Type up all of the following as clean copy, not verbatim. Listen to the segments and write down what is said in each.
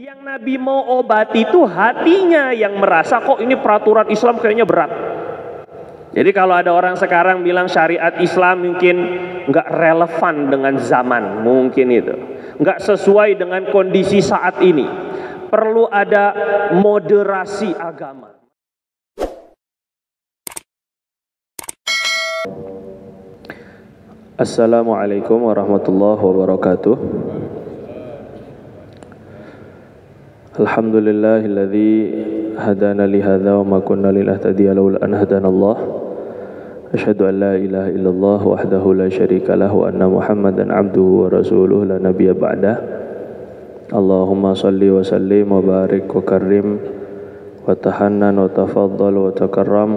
Yang Nabi mau obati itu hatinya yang merasa kok ini peraturan Islam kayaknya berat. Jadi kalau ada orang sekarang bilang syariat Islam mungkin nggak relevan dengan zaman, mungkin itu nggak sesuai dengan kondisi saat ini. Perlu ada moderasi agama. Assalamualaikum warahmatullahi wabarakatuh. Alhamdulillahilladzi hadana li hadza wa ma kunna linahtadiya laula an hadanallah. Asyhadu an la ilaha illallah wahdahu la syarika lahu wa anna Muhammadan abduhu wa rasuluhu la nabiyya ba'dah. Allahumma shalli wa sallim wa barik wa karrim wa tahannan wa tafaddal wa takarram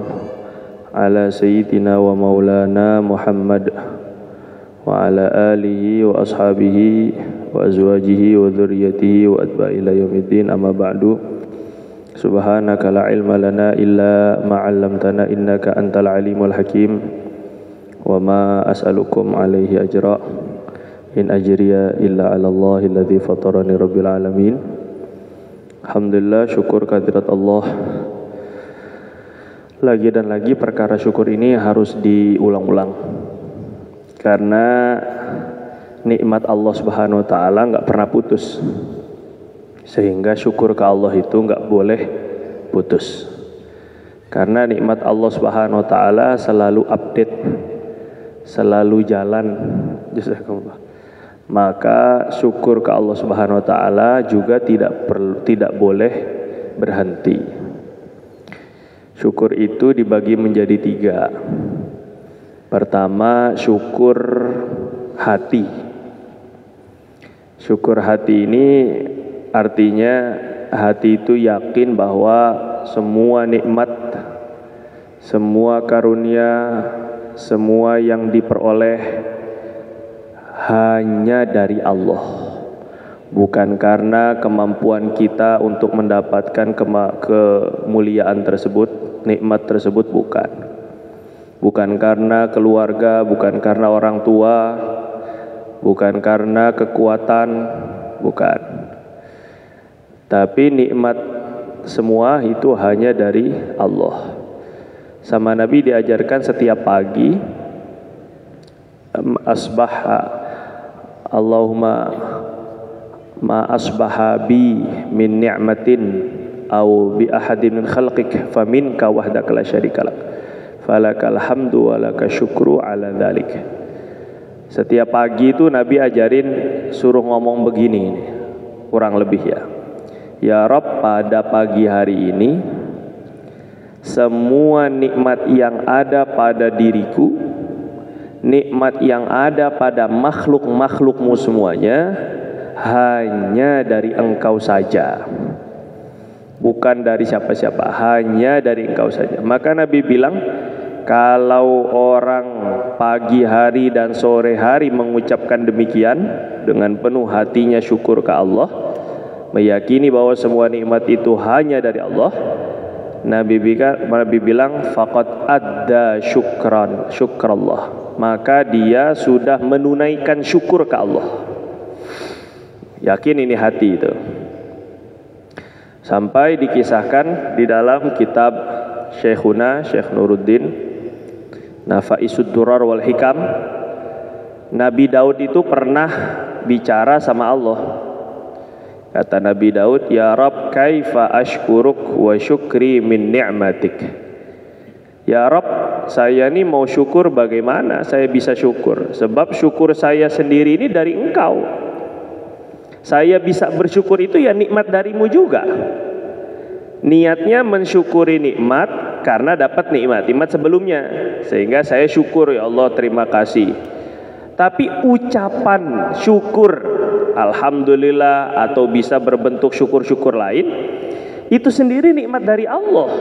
ala sayyidina wa maulana Muhammad wa ala alihi wa ashabihi wa azwajihi wa dzurriyyatihi wa atba'i ila yaumiddin, amma ba'du. Subhanaka la ilma lana illa ma 'allamtana innaka antal alimul hakim wa ma as'alukum alaihi ajra in ajriya illa 'ala Allahi alladzi fatarani rabbil alamin. Alhamdulillah, syukur kehadirat Allah. Lagi dan lagi perkara syukur ini harus diulang-ulang, karena nikmat Allah Subhanahu wa taala enggak pernah putus. Sehingga syukur ke Allah itu enggak boleh putus. Karena nikmat Allah Subhanahu wa taala selalu update, selalu jalan. Jazakumullah. Maka syukur ke Allah Subhanahu wa taala juga tidak boleh berhenti. Syukur itu dibagi menjadi 3. Pertama, syukur hati. Syukur hati ini artinya hati itu yakin bahwa semua nikmat, semua karunia, semua yang diperoleh hanya dari Allah. Bukan karena kemampuan kita untuk mendapatkan kemuliaan tersebut, nikmat tersebut, bukan. Bukan karena keluarga, bukan karena orang tua, bukan karena kekuatan, bukan. Tapi nikmat semua itu hanya dari Allah. Sama Nabi diajarkan setiap pagi, asbaha Allahumma ma asbaha bi min ni'matin au bi ahadin min khalqik faminka wahdaka la syarika lak falakal hamdu wa laka syukru ala dzalik. Setiap pagi itu Nabi ajarin suruh ngomong begini, kurang lebih ya. Ya Rabb, pada pagi hari ini semua nikmat yang ada pada diriku, nikmat yang ada pada makhluk-makhlukmu semuanya hanya dari Engkau saja, bukan dari siapa-siapa, hanya dari Engkau saja. Maka Nabi bilang, kalau orang pagi hari dan sore hari mengucapkan demikian dengan penuh hatinya syukur ke Allah, meyakini bahwa semua nikmat itu hanya dari Allah, Nabi bilang faqad adda syukrallah, maka dia sudah menunaikan syukur ke Allah. Yakin ini hati itu. Sampai dikisahkan di dalam kitab Syekhuna Syekh Nuruddin Nafaisud Durar wal Hikam, Nabi Daud itu pernah bicara sama Allah. Kata Nabi Daud, ya Rabb, kaifa ashkuruk wa syukri min ni'matik. Ya Rabb, saya ini mau syukur, bagaimana saya bisa syukur? Sebab syukur saya sendiri ini dari Engkau. Saya bisa bersyukur itu ya nikmat darimu juga. Niatnya mensyukuri nikmat karena dapat nikmat sebelumnya, sehingga saya syukur, ya Allah terima kasih. Tapi ucapan syukur alhamdulillah atau bisa berbentuk syukur-syukur lain, itu sendiri nikmat dari Allah.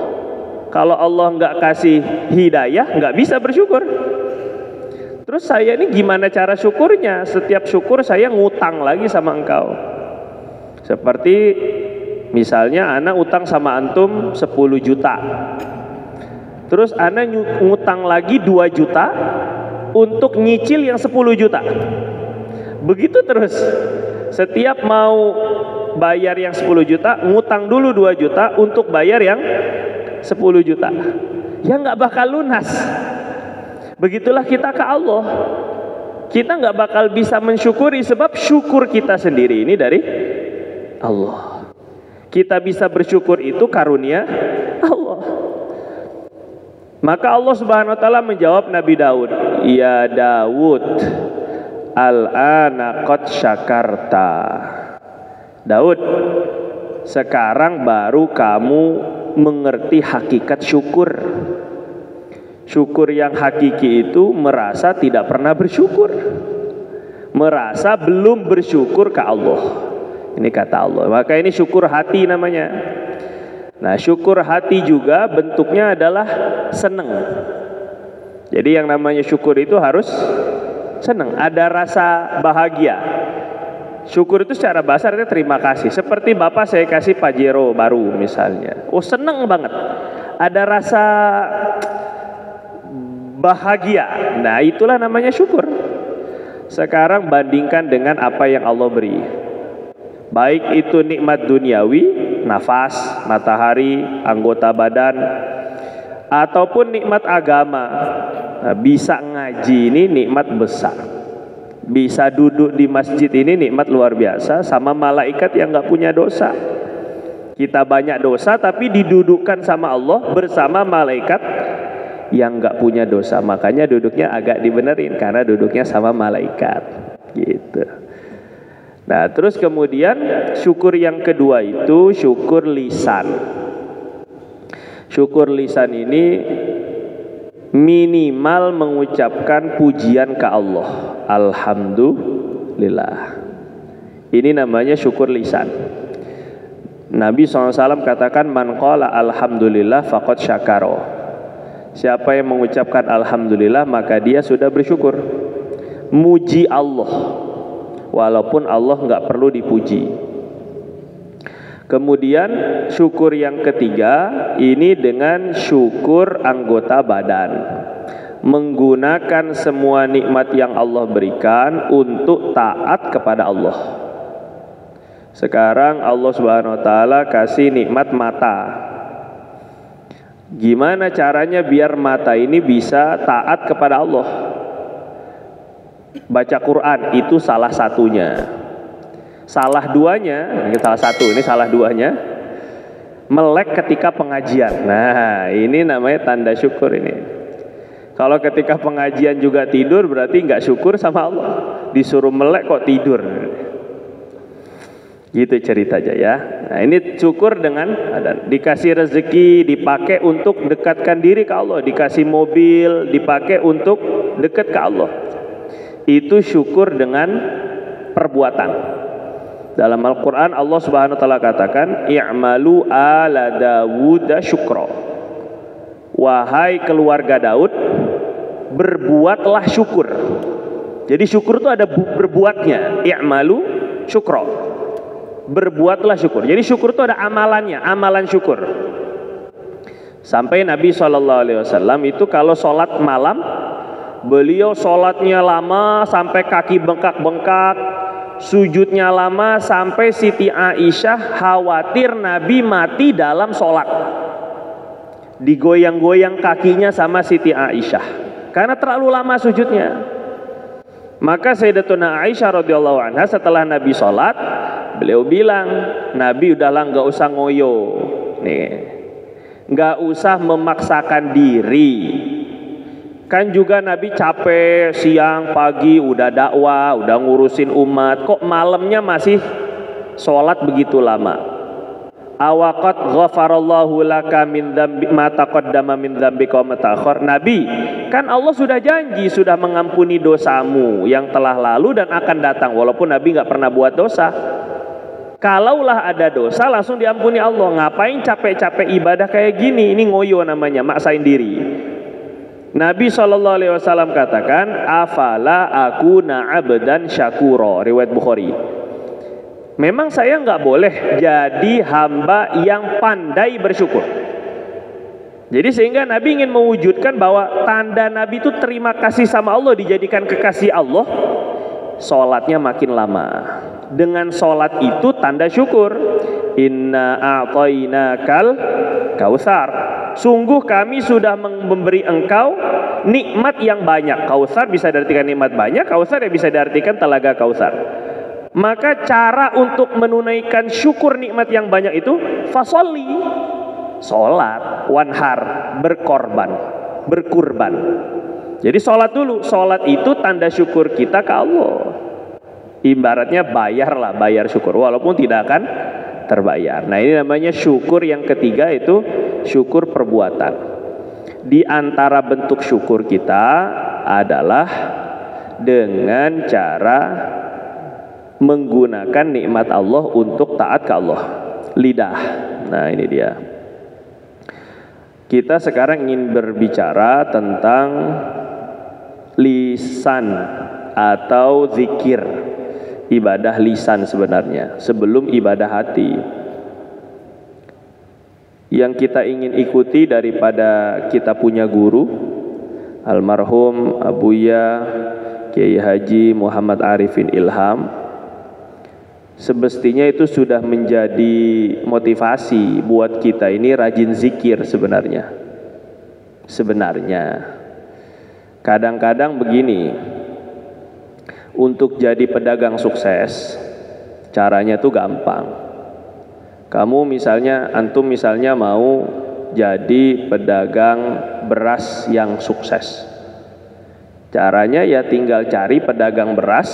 Kalau Allah nggak kasih hidayah, nggak bisa bersyukur. Terus saya ini gimana cara syukurnya? Setiap syukur saya ngutang lagi sama Engkau. Seperti misalnya anak utang sama antum 10 juta. Terus anak ngutang lagi 2 juta untuk nyicil yang 10 juta. Begitu terus. Setiap mau bayar yang 10 juta, ngutang dulu 2 juta untuk bayar yang 10 juta. Ya nggak bakal lunas. Begitulah kita ke Allah. Kita nggak bakal bisa mensyukuri sebab syukur kita sendiri ini dari Allah. Kita bisa bersyukur itu karunia Allah. Maka Allah Subhanahu wa taala menjawab Nabi Daud, "Ya Daud, al-ana qad syakarta." Daud, sekarang baru kamu mengerti hakikat syukur. Syukur yang hakiki itu merasa tidak pernah bersyukur, merasa belum bersyukur ke Allah. Ini kata Allah. Maka ini syukur hati namanya. Nah, syukur hati juga bentuknya adalah senang. Jadi yang namanya syukur itu harus senang, ada rasa bahagia. Syukur itu secara bahasa artinya terima kasih. Seperti Bapak saya kasih Pajero baru misalnya. Oh, senang banget. Ada rasa bahagia. Nah, itulah namanya syukur. Sekarang bandingkan dengan apa yang Allah beri. Baik itu nikmat duniawi, nafas, matahari, anggota badan, ataupun nikmat agama. Nah, bisa ngaji ini nikmat besar. Bisa duduk di masjid ini nikmat luar biasa, sama malaikat yang nggak punya dosa. Kita banyak dosa tapi didudukkan sama Allah bersama malaikat yang nggak punya dosa. Makanya duduknya agak dibenerin karena duduknya sama malaikat gitu. Nah, terus kemudian syukur yang kedua itu syukur lisan. Syukur lisan ini minimal mengucapkan pujian ke Allah. Alhamdulillah. Ini namanya syukur lisan. Nabi SAW katakan, man qala alhamdulillah faqad syakaro. Siapa yang mengucapkan alhamdulillah maka dia sudah bersyukur. Muji Allah, walaupun Allah nggak perlu dipuji. Kemudian syukur yang ketiga ini dengan syukur anggota badan, menggunakan semua nikmat yang Allah berikan untuk taat kepada Allah. Sekarang Allah Subhanahu wa taala kasih nikmat mata. Gimana caranya biar mata ini bisa taat kepada Allah? Baca Quran itu salah satunya. Salah duanya, ini salah satu, ini salah duanya, melek ketika pengajian. Nah, ini namanya tanda syukur ini. Kalau ketika pengajian juga tidur berarti nggak syukur sama Allah. Disuruh melek kok tidur. Gitu cerita aja ya. Nah, ini syukur dengan dikasih rezeki dipakai untuk dekatkan diri ke Allah, dikasih mobil dipakai untuk dekat ke Allah. Itu syukur dengan perbuatan. Dalam Al-Quran Allah Subhanahu wa taala katakan, i'malu ala Dawud syukra. Wahai keluarga Daud, berbuatlah syukur. Jadi syukur itu ada berbuatnya. I'malu syukra. Berbuatlah syukur. Jadi syukur itu ada amalannya, amalan syukur. Sampai Nabi SAW itu kalau sholat malam, beliau sholatnya lama sampai kaki bengkak-bengkak, sujudnya lama sampai Siti Aisyah khawatir Nabi mati dalam sholat. Digoyang-goyang kakinya sama Siti Aisyah karena terlalu lama sujudnya. Maka Sayyidatuna Aisyah radhiyallahu anha setelah Nabi sholat, beliau bilang, Nabi udahlah nggak usah ngoyo, nih, nggak usah memaksakan diri. Kan juga Nabi capek siang pagi udah dakwah, udah ngurusin umat, kok malamnya masih sholat begitu lama. Awaqat ghafarallahu laka min dzambi ma taqaddama min dzambika wa ma ta'akhkhar. Nabi, kan Allah sudah janji sudah mengampuni dosamu yang telah lalu dan akan datang, walaupun Nabi nggak pernah buat dosa. Kalaulah ada dosa langsung diampuni Allah. Ngapain capek-capek ibadah kayak gini? Ini ngoyo namanya, maksain diri. Nabi SAW katakan, afala akuna abdan syakura, riwayat Bukhari. Memang saya nggak boleh jadi hamba yang pandai bersyukur. Jadi sehingga Nabi ingin mewujudkan bahwa tanda Nabi itu terima kasih sama Allah, dijadikan kekasih Allah, sholatnya makin lama. Dengan sholat itu tanda syukur. Inna a'tainakal kautsar. Sungguh kami sudah memberi engkau nikmat yang banyak. Kautsar bisa diartikan nikmat banyak, kautsar ya bisa diartikan telaga kautsar. Maka cara untuk menunaikan syukur nikmat yang banyak itu fasholli, sholat, wanhar, berkurban. Jadi sholat dulu. Sholat itu tanda syukur kita ke Allah. Ibaratnya bayar syukur walaupun tidak akan terbayar. Nah, ini namanya syukur yang ketiga, itu syukur perbuatan. Di antara bentuk syukur kita adalah dengan cara menggunakan nikmat Allah untuk taat ke Allah. Lidah. Nah, ini dia. Kita sekarang ingin berbicara tentang lisan atau zikir. Ibadah lisan sebenarnya sebelum ibadah hati. Yang kita ingin ikuti daripada kita punya guru almarhum Abuya Kiai Haji Muhammad Arifin Ilham, semestinya itu sudah menjadi motivasi buat kita ini rajin zikir sebenarnya. Kadang-kadang begini, untuk jadi pedagang sukses caranya tuh gampang. Kamu misalnya, antum misalnya mau jadi pedagang beras yang sukses, caranya ya tinggal cari pedagang beras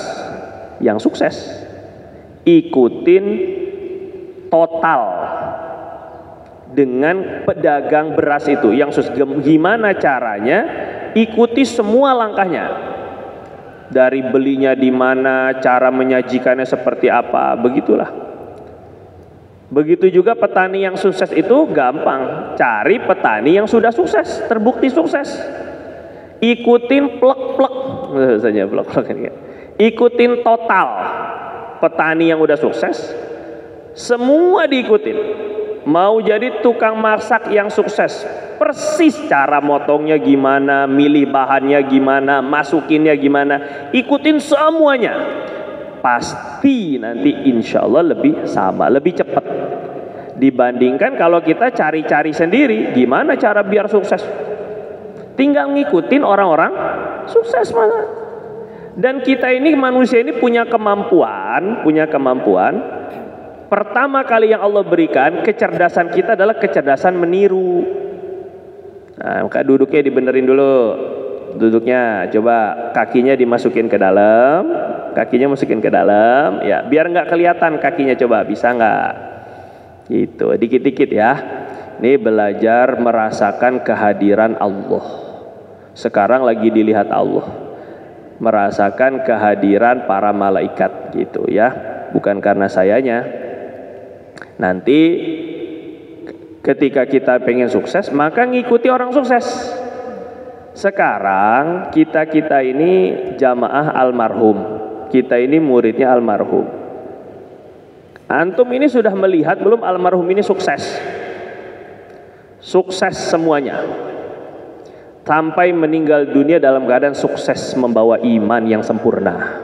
yang sukses, ikutin total dengan pedagang beras itu yang sukses. Gimana caranya? Ikuti semua langkahnya. Dari belinya di mana, cara menyajikannya seperti apa, begitulah. Begitu juga petani yang sukses itu gampang, cari petani yang sudah sukses, terbukti sukses. Ikutin plek-plek, saja plek-plek ini. Ikutin total petani yang udah sukses, semua diikutin. Mau jadi tukang masak yang sukses, persis cara motongnya gimana, milih bahannya gimana, masukinnya gimana, ikutin semuanya. Pasti nanti insya Allah lebih sama, lebih cepat dibandingkan kalau kita cari-cari sendiri gimana cara biar sukses. Tinggal ngikutin orang-orang sukses mana. Dan kita ini manusia ini punya kemampuan. Pertama kali yang Allah berikan kecerdasan kita adalah kecerdasan meniru. Nah, maka duduknya dibenerin dulu. Duduknya, coba kakinya dimasukin ke dalam, ya, biar nggak kelihatan kakinya, coba bisa nggak? Gitu, dikit-dikit ya. Ini belajar merasakan kehadiran Allah. Sekarang lagi dilihat Allah, merasakan kehadiran para malaikat, gitu ya. Bukan karena sayanya. Nanti ketika kita pengen sukses, maka ngikuti orang sukses. Sekarang kita ini jamaah almarhum, kita ini muridnya almarhum. Antum ini sudah melihat belum almarhum ini sukses? Sukses semuanya, sampai meninggal dunia dalam keadaan sukses, membawa iman yang sempurna.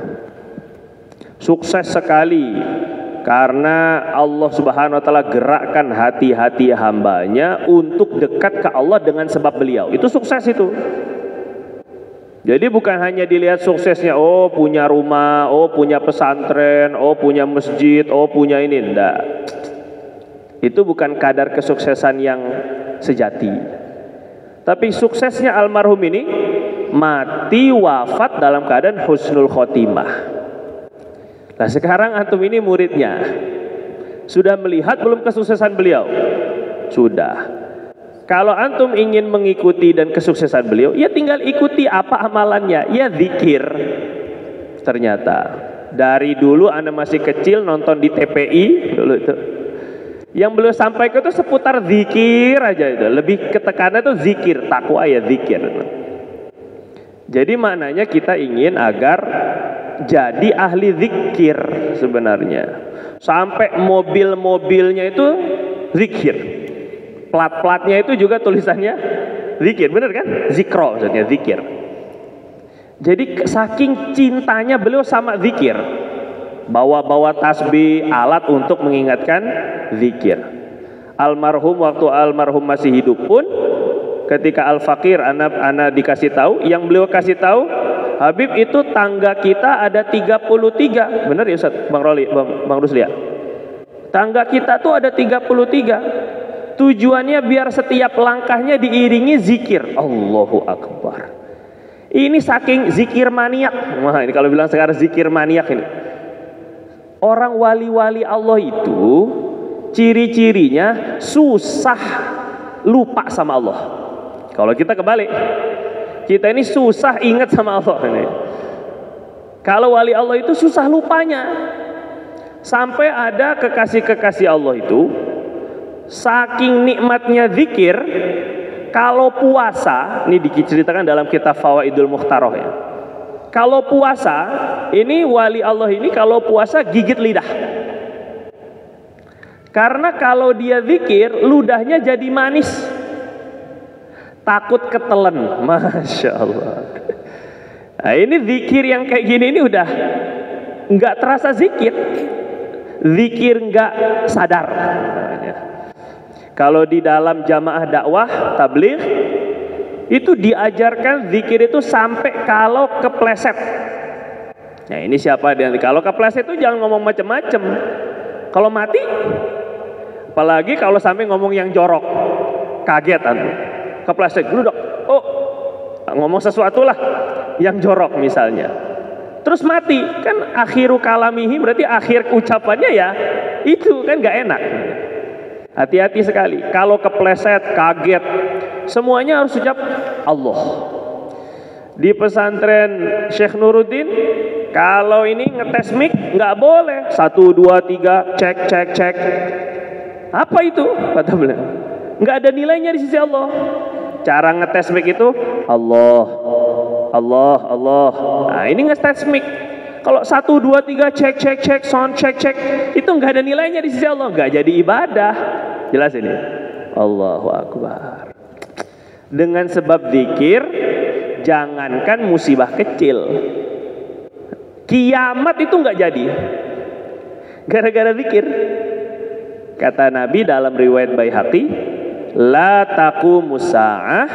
Sukses sekali. Karena Allah Subhanahu wa ta'ala gerakkan hati-hati hambanya untuk dekat ke Allah dengan sebab beliau. Itu sukses itu. Jadi bukan hanya dilihat suksesnya, oh punya rumah, oh punya pesantren, oh punya masjid, oh punya ini. Enggak. Itu bukan kadar kesuksesan yang sejati. Tapi suksesnya almarhum ini mati wafat dalam keadaan husnul khotimah. Nah, sekarang antum ini muridnya, sudah melihat belum kesuksesan beliau? Sudah. Kalau antum ingin mengikuti dan kesuksesan beliau, ya tinggal ikuti apa amalannya, ya zikir. Ternyata dari dulu Anda masih kecil nonton di TPI dulu itu, yang beliau sampaikan itu seputar zikir aja, itu lebih ketekannya itu zikir, takwa ya zikir. Jadi maknanya kita ingin agar jadi ahli zikir sebenarnya. Sampai mobil-mobilnya itu zikir. Plat-platnya itu juga tulisannya zikir, bener kan? Zikro maksudnya, zikir. Jadi saking cintanya beliau sama zikir. bawa-bawa tasbih, alat untuk mengingatkan zikir. Almarhum waktu almarhum masih hidup pun ketika Al-Fakir anak dikasih tahu, yang beliau kasih tahu, Habib itu tangga kita ada 33. Benar ya Ustaz? Bang Roli, Bang Rusli ya? Tangga kita tuh ada 33. Tujuannya biar setiap langkahnya diiringi zikir. Allahu Akbar. Ini saking zikir maniak. Wah, ini kalau bilang sekarang zikir maniak ini. Orang wali-wali Allah itu ciri-cirinya susah lupa sama Allah. Kalau kita kebalik, kita ini susah ingat sama Allah ini. Kalau wali Allah itu susah lupanya. Sampai ada kekasih-kekasih Allah itu saking nikmatnya zikir, kalau puasa, ini diceritakan dalam kitab Fawaidul Mukhtaroh ya. Kalau puasa, ini wali Allah ini kalau puasa gigit lidah. Karena kalau dia zikir, ludahnya jadi manis. Takut ketelen, Masya Allah. Nah, ini zikir yang kayak gini ini udah nggak terasa zikir, zikir nggak sadar. Kalau di dalam jamaah dakwah tabligh itu diajarkan zikir itu sampai kalau kepleset. Nah ini siapa dia? Kalau kepleset itu jangan ngomong macam-macam. Kalau mati, apalagi kalau sampai ngomong yang jorok, kaget anu. Kepleset dulu dok, oh ngomong sesuatu lah yang jorok misalnya, terus mati kan akhiru kalamihi, berarti akhir ucapannya ya itu kan nggak enak. Hati-hati sekali kalau kepleset, kaget, semuanya harus ucap Allah. Di pesantren Syekh Nuruddin kalau ini ngetes mic nggak boleh 1 2 3 cek. Apa itu kata beliau? Nggak ada nilainya di sisi Allah. Cara ngetes mic itu Allah. Nah ini ngetes mic. Kalau 1 2 3 cek sound cek itu nggak ada nilainya di sisi Allah, nggak jadi ibadah. Jelas ini. Allahu Akbar. Dengan sebab zikir, jangankan musibah kecil, kiamat itu nggak jadi gara-gara zikir. Kata Nabi dalam riwayat Baihaqi, la taqumus sa'ah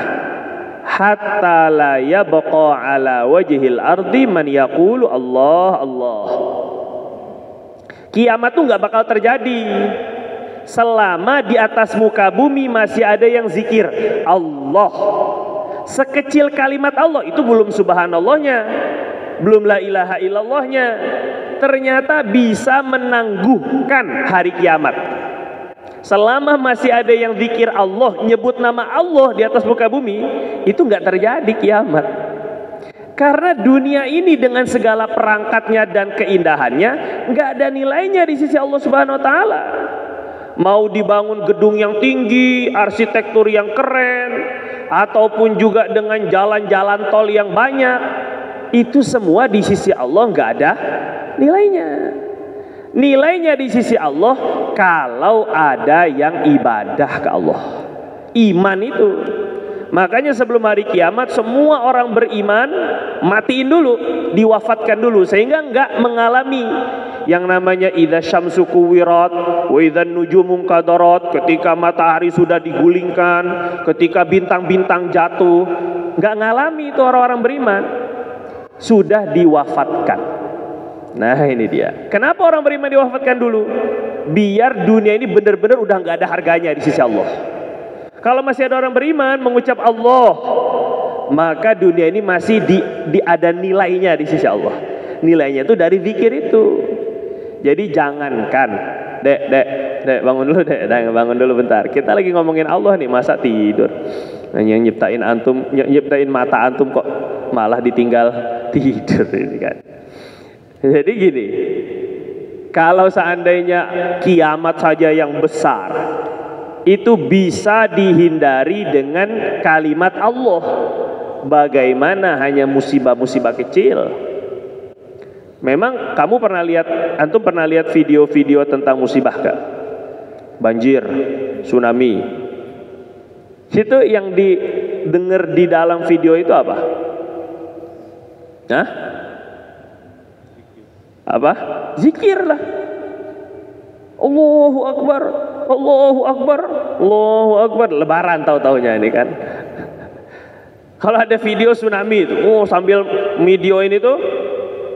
hatta la yabqa ala wajhil ardi man yaqulu Allah Allah. Kiamat tuh nggak bakal terjadi selama di atas muka bumi masih ada yang zikir Allah. Sekecil kalimat Allah itu belum subhanallahnya, belum la ilaha illallahnya, ternyata bisa menangguhkan hari kiamat. Selama masih ada yang zikir Allah, nyebut nama Allah di atas muka bumi, itu nggak terjadi kiamat. Karena dunia ini dengan segala perangkatnya dan keindahannya nggak ada nilainya di sisi Allah Subhanahu Wa Taala. Mau dibangun gedung yang tinggi, arsitektur yang keren, ataupun juga dengan jalan-jalan tol yang banyak, itu semua di sisi Allah nggak ada nilainya. Nilainya di sisi Allah kalau ada yang ibadah ke Allah, iman itu. Makanya sebelum hari kiamat semua orang beriman matiin dulu, diwafatkan dulu, sehingga enggak mengalami yang namanya idza syamsu kuwirat wa idzan nujumu qadarat, ketika matahari sudah digulingkan, ketika bintang-bintang jatuh. Enggak ngalami itu orang-orang beriman, sudah diwafatkan. Nah ini dia. Kenapa orang beriman diwafatkan dulu? Biar dunia ini benar-benar udah nggak ada harganya di sisi Allah. Kalau masih ada orang beriman mengucap Allah, maka dunia ini masih ada nilainya di sisi Allah. Nilainya itu dari zikir itu. Jadi jangankan, dek bangun dulu bangun dulu bentar. Kita lagi ngomongin Allah nih, masa tidur? Yang nyiptain mata antum kok malah ditinggal tidur ini kan. Jadi gini, kalau seandainya kiamat saja yang besar itu bisa dihindari dengan kalimat Allah, bagaimana hanya musibah-musibah kecil? Memang kamu antum pernah lihat video-video tentang musibah kah? Banjir, tsunami. Itu yang didengar di dalam video itu apa? Hah? Apa? Zikir lah. Allahu Akbar, Allahu Akbar, Allahu Akbar. Lebaran tahu-taunya ini kan. Kalau ada video tsunami itu, sambil video ini tuh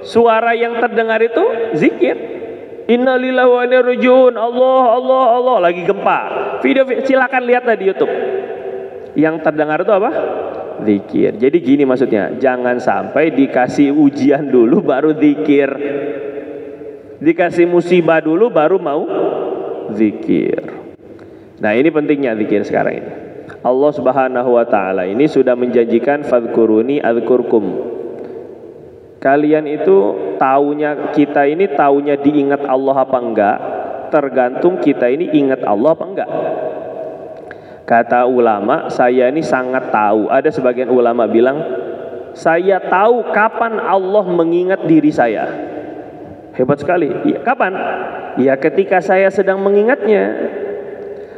suara yang terdengar itu zikir. Innalillahi wa inna ilaihi raji'un. Allah, Allah, Allah. Lagi gempa. Video silakan lihat di YouTube. Yang terdengar itu apa? Zikir. Jadi gini maksudnya, jangan sampai dikasih ujian dulu baru zikir. Dikasih musibah dulu baru mau zikir. Nah, ini pentingnya zikir sekarang ini. Allah Subhanahu wa taala ini sudah menjanjikan fadhkuruni adzkurkum. Kalian itu taunya, kita ini taunya diingat Allah apa enggak, tergantung kita ini ingat Allah apa enggak. Kata ulama, saya ini sangat tahu. Ada sebagian ulama bilang, saya tahu kapan Allah mengingat diri saya. Hebat sekali. Ya, kapan? Ya ketika saya sedang mengingatnya.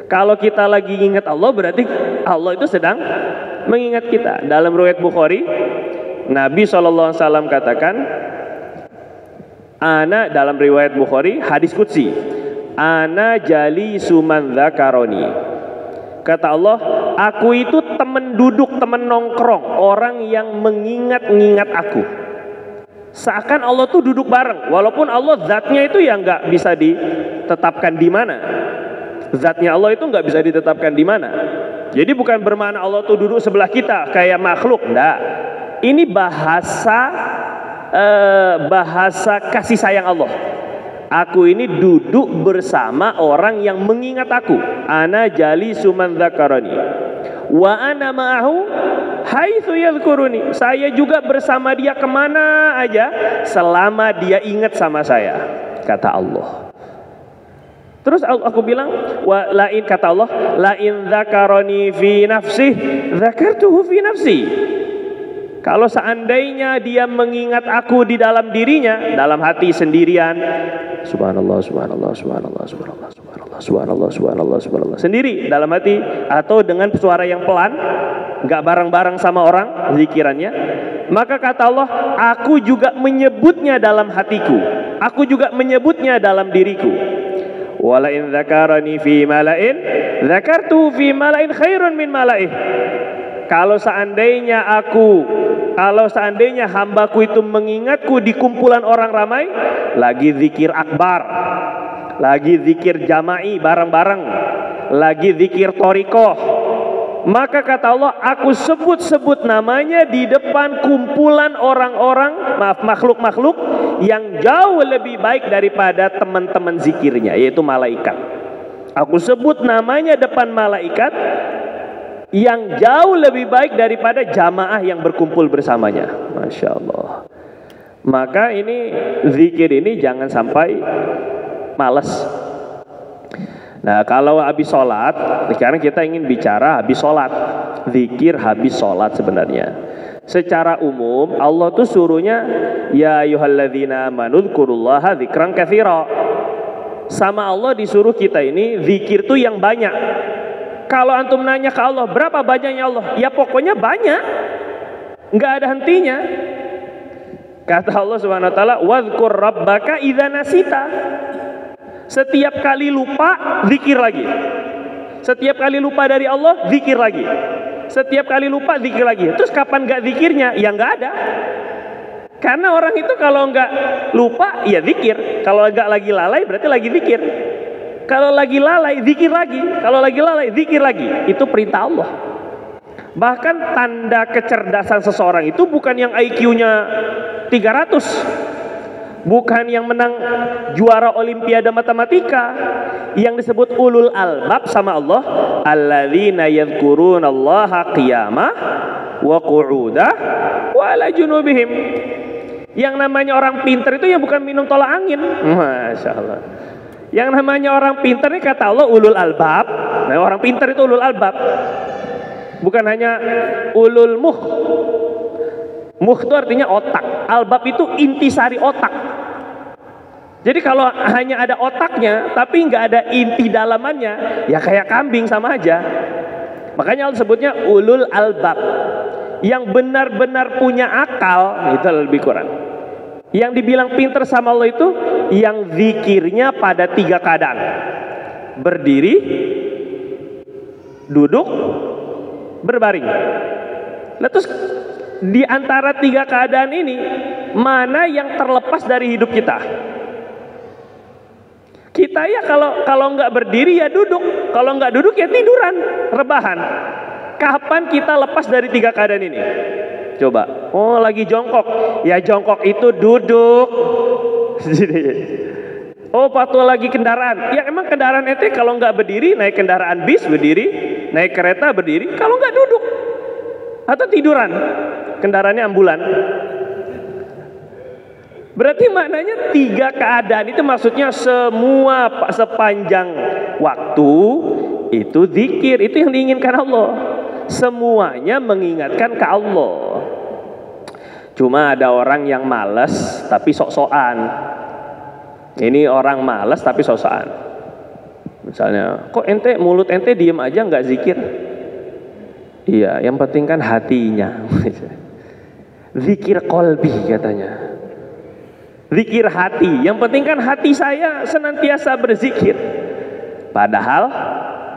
Kalau kita lagi ingat Allah, berarti Allah itu sedang mengingat kita. Dalam riwayat Bukhari, Nabi SAW katakan, ana, dalam riwayat Bukhari, hadis qudsi, ana jali suman dzakaroni. Kata Allah, aku itu teman duduk, teman nongkrong, orang yang mengingat-ingat aku. Seakan Allah tuh duduk bareng, walaupun Allah zatnya itu ya nggak bisa ditetapkan di mana. Zatnya Allah itu nggak bisa ditetapkan di mana. Jadi bukan bermakna Allah tuh duduk sebelah kita kayak makhluk, enggak. Ini bahasa kasih sayang Allah. Aku ini duduk bersama orang yang mengingat aku. Ana jali suman dzakarani wa ana ma'ahu haitsu yadhkuruni. Saya juga bersama dia kemana aja selama dia ingat sama saya, kata Allah. Terus aku bilang, wa lain, kata Allah, la in dzakarani fi nafsi dzakartuhu fi nafsi. Kalau seandainya dia mengingat aku di dalam dirinya, dalam hati sendirian, subhanallah, subhanallah, subhanallah, subhanallah, subhanallah, subhanallah, subhanallah, subhanallah, sendiri dalam hati, atau dengan suara yang pelan, nggak bareng-bareng sama orang zikirannya, maka kata Allah, aku juga menyebutnya dalam hatiku, aku juga menyebutnya dalam diriku. Wala in dzakarani fi mala'in dzakartu fi mala'in khairun min mala'ih. Kalau seandainya hambaku itu mengingatku di kumpulan orang ramai, lagi zikir akbar, lagi zikir jama'i bareng-bareng, lagi zikir thariqah, maka kata Allah, aku sebut-sebut namanya di depan kumpulan orang-orang, makhluk-makhluk yang jauh lebih baik daripada teman-teman zikirnya, yaitu malaikat. Aku sebut namanya depan malaikat yang jauh lebih baik daripada jamaah yang berkumpul bersamanya. Masya Allah. Maka ini zikir ini jangan sampai malas. Nah, kalau habis sholat, sekarang kita ingin bicara habis sholat, zikir habis sholat sebenarnya. Secara umum Allah tuh suruhnya, ya ayyuhalladzina amanu dzkurullaha dzikran katsira. Sama Allah disuruh kita ini zikir tuh yang banyak. Kalau antum nanya ke Allah, berapa banyaknya Allah? Ya pokoknya banyak, nggak ada hentinya. Kata Allah Subhanahu wa taala, wadzkur rabbaka idza nasita. Setiap kali lupa, zikir lagi. Setiap kali lupa dari Allah, zikir lagi. Setiap kali lupa, zikir lagi. Terus kapan nggak zikirnya? Ya nggak ada. Karena orang itu kalau nggak lupa, ya zikir. Kalau nggak lagi lalai, berarti lagi zikir. Kalau lagi lalai, zikir lagi. Kalau lagi lalai, zikir lagi. Itu perintah Allah. Bahkan tanda kecerdasan seseorang itu bukan yang IQ-nya 300, bukan yang menang juara olimpiade matematika. Yang disebut ulul albab sama Allah, alladzina yadhkurunallaha qiyamah wa qu'udah wa ala junubihim. Yang namanya orang pintar itu yang bukan minum tolak angin. Masya Allah. Yang namanya orang pintar ini kata Allah ulul albab. Nah, orang pintar itu ulul albab. Bukan hanya ulul muh. Muh itu artinya otak. Albab itu intisari otak. Jadi kalau hanya ada otaknya tapi nggak ada inti dalamannya, ya kayak kambing sama aja. Makanya Allah sebutnya ulul albab. Yang benar-benar punya akal itu lebih kurang. Yang dibilang pinter sama Allah itu yang zikirnya pada 3 keadaan. Berdiri, duduk, berbaring. Nah, terus di antara 3 keadaan ini, mana yang terlepas dari hidup kita? Kita ya kalau nggak berdiri ya duduk, kalau nggak duduk ya tiduran, rebahan. Kapan kita lepas dari 3 keadaan ini? Coba, oh lagi jongkok, ya jongkok itu duduk. Oh waktu lagi kendaraan, ya emang kendaraan ente kalau nggak berdiri, naik kendaraan bis berdiri, naik kereta berdiri, kalau nggak duduk atau tiduran, kendaraannya ambulan. Berarti maknanya 3 keadaan itu maksudnya semua sepanjang waktu itu zikir, itu yang diinginkan Allah. Semuanya mengingatkan ke Allah. Cuma ada orang yang malas tapi sok-sokan. Ini orang malas tapi sok-sokan. Misalnya, kok ente mulut ente diem aja nggak zikir? Iya, yang penting kan hatinya. Zikir kolbi katanya. Zikir hati, yang penting kan hati saya senantiasa berzikir. Padahal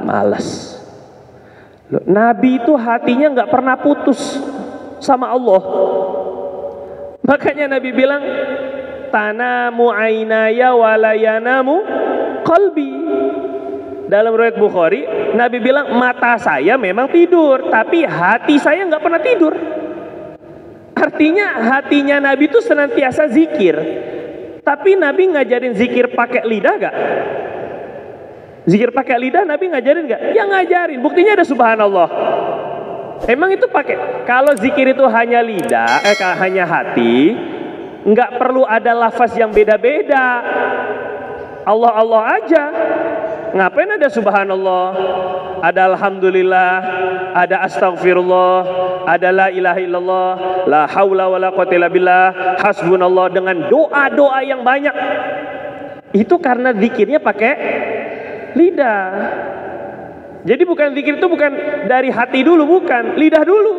malas. Loh, Nabi itu hatinya nggak pernah putus sama Allah. Makanya Nabi bilang, tanamu ainaya walayanamu qalbi. Dalam riwayat Bukhari, Nabi bilang mata saya memang tidur, tapi hati saya nggak pernah tidur. Artinya hatinya Nabi itu senantiasa zikir. Tapi Nabi ngajarin zikir pakai lidah gak? Zikir pakai lidah Nabi ngajarin gak? Ya ngajarin, buktinya ada subhanallah. Emang itu pakai, kalau zikir itu hanya lidah, hanya hati, nggak perlu ada lafaz yang beda-beda. Allah Allah aja. Ngapain ada subhanallah, ada alhamdulillah, ada astagfirullah, ada la ilaha illallah, la haula wala quwwata illa billah, hasbunallah, dengan doa-doa yang banyak. Itu karena zikirnya pakai lidah. Jadi bukan zikir itu bukan dari hati dulu, bukan, lidah dulu.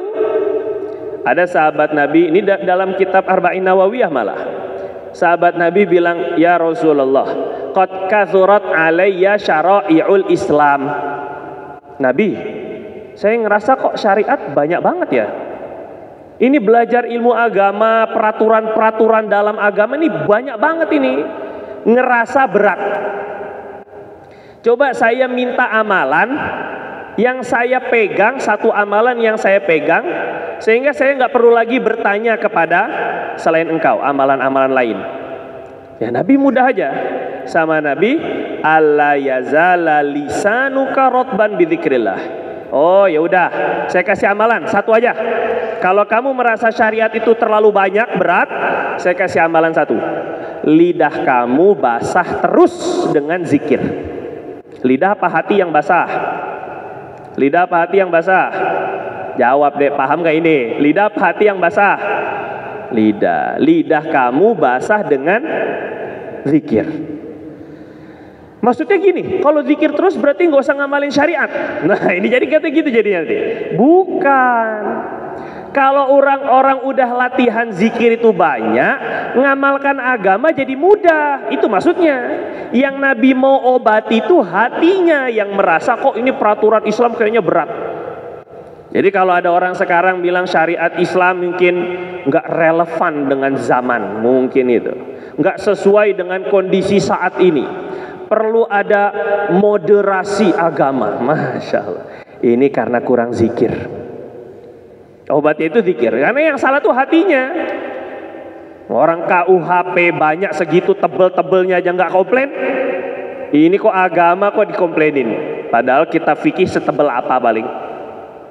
Ada sahabat Nabi, ini dalam kitab Arba'in Nawawiyah malah. Sahabat Nabi bilang, ya Rasulullah, qad kathurat alayya syara'i'ul Islam. Nabi, saya ngerasa kok syariat banyak banget ya. Ini belajar ilmu agama, peraturan-peraturan dalam agama ini banyak banget ini. Ngerasa berat. Coba saya minta amalan yang saya pegang, satu amalan yang saya pegang, sehingga saya nggak perlu lagi bertanya kepada selain engkau amalan-amalan lain. Ya Nabi mudah aja. Sama Nabi, alla yazala lisanuka rotban bidzikrillah. Oh ya udah, saya kasih amalan satu aja. Kalau kamu merasa syariat itu terlalu banyak, berat, saya kasih amalan satu. Lidah kamu basah terus dengan zikir. Lidah apa hati yang basah? Lidah apa hati yang basah? Jawab deh, paham gak ini? Lidah apa hati yang basah? Lidah. Lidah kamu basah dengan zikir. Maksudnya gini, kalau zikir terus berarti nggak usah ngamalin syariat. Nah ini jadi kata gitu jadinya nanti. Bukan. Kalau orang-orang udah latihan zikir itu banyak, ngamalkan agama jadi mudah. Itu maksudnya. Yang Nabi mau obati itu hatinya yang merasa kok ini peraturan Islam kayaknya berat. Jadi kalau ada orang sekarang bilang syariat Islam mungkin nggak relevan dengan zaman, mungkin itu nggak sesuai dengan kondisi saat ini. Perlu ada moderasi agama, masya Allah. Ini karena kurang zikir. Obatnya itu zikir, karena yang salah tuh hatinya. Orang KUHP banyak segitu tebel-tebelnya aja nggak komplain. Ini kok agama kok dikomplainin. Padahal kita fikih setebel apa paling.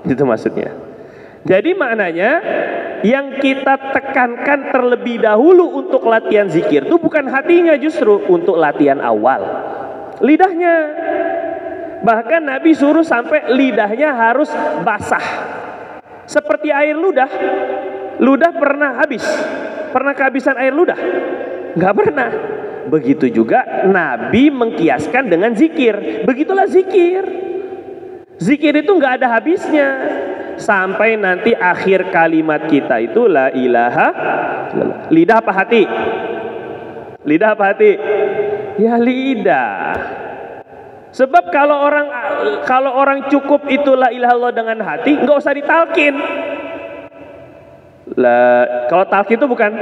Itu maksudnya. Jadi maknanya yang kita tekankan terlebih dahulu untuk latihan zikir itu bukan hatinya, justru untuk latihan awal lidahnya. Bahkan Nabi suruh sampai lidahnya harus basah seperti air ludah. Ludah pernah habis? Pernah kehabisan air ludah? Nggak pernah. Begitu juga Nabi mengkiaskan dengan zikir. Begitulah zikir. Zikir itu nggak ada habisnya. sampai nanti akhir kalimat kita itu la ilaha illallah. Lidah apa hati? Lidah apa hati? Ya lidah. Sebab kalau orang cukup itu la ilaha illallah dengan hati, nggak usah ditalkin. Kalau talkin itu bukan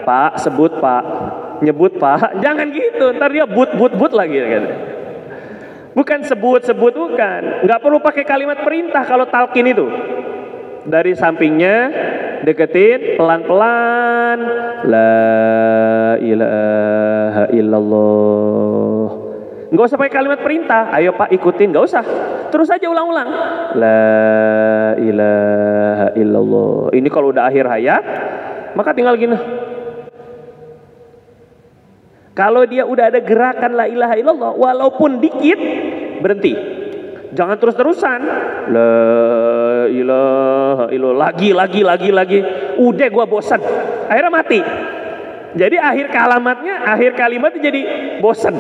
Pak, sebut Pak, nyebut Pak, jangan gitu. Ntar dia but lagi kan. Bukan sebut, bukan. Nggak perlu pakai kalimat perintah kalau talkin itu. Dari sampingnya deketin pelan-pelan. La ilaha illallah. Nggak usah pakai kalimat perintah. Ayo Pak ikutin, nggak usah. Terus aja ulang-ulang. La ilaha illallah. Ini kalau udah akhir hayat, maka tinggal gini. Kalau dia udah ada gerakan la ilaha illallah, walaupun dikit, berhenti. Jangan terus-terusan. La ilaha illallah. Lagi. Udah gua bosan. Akhirnya mati. Jadi akhir kalimatnya jadi bosan.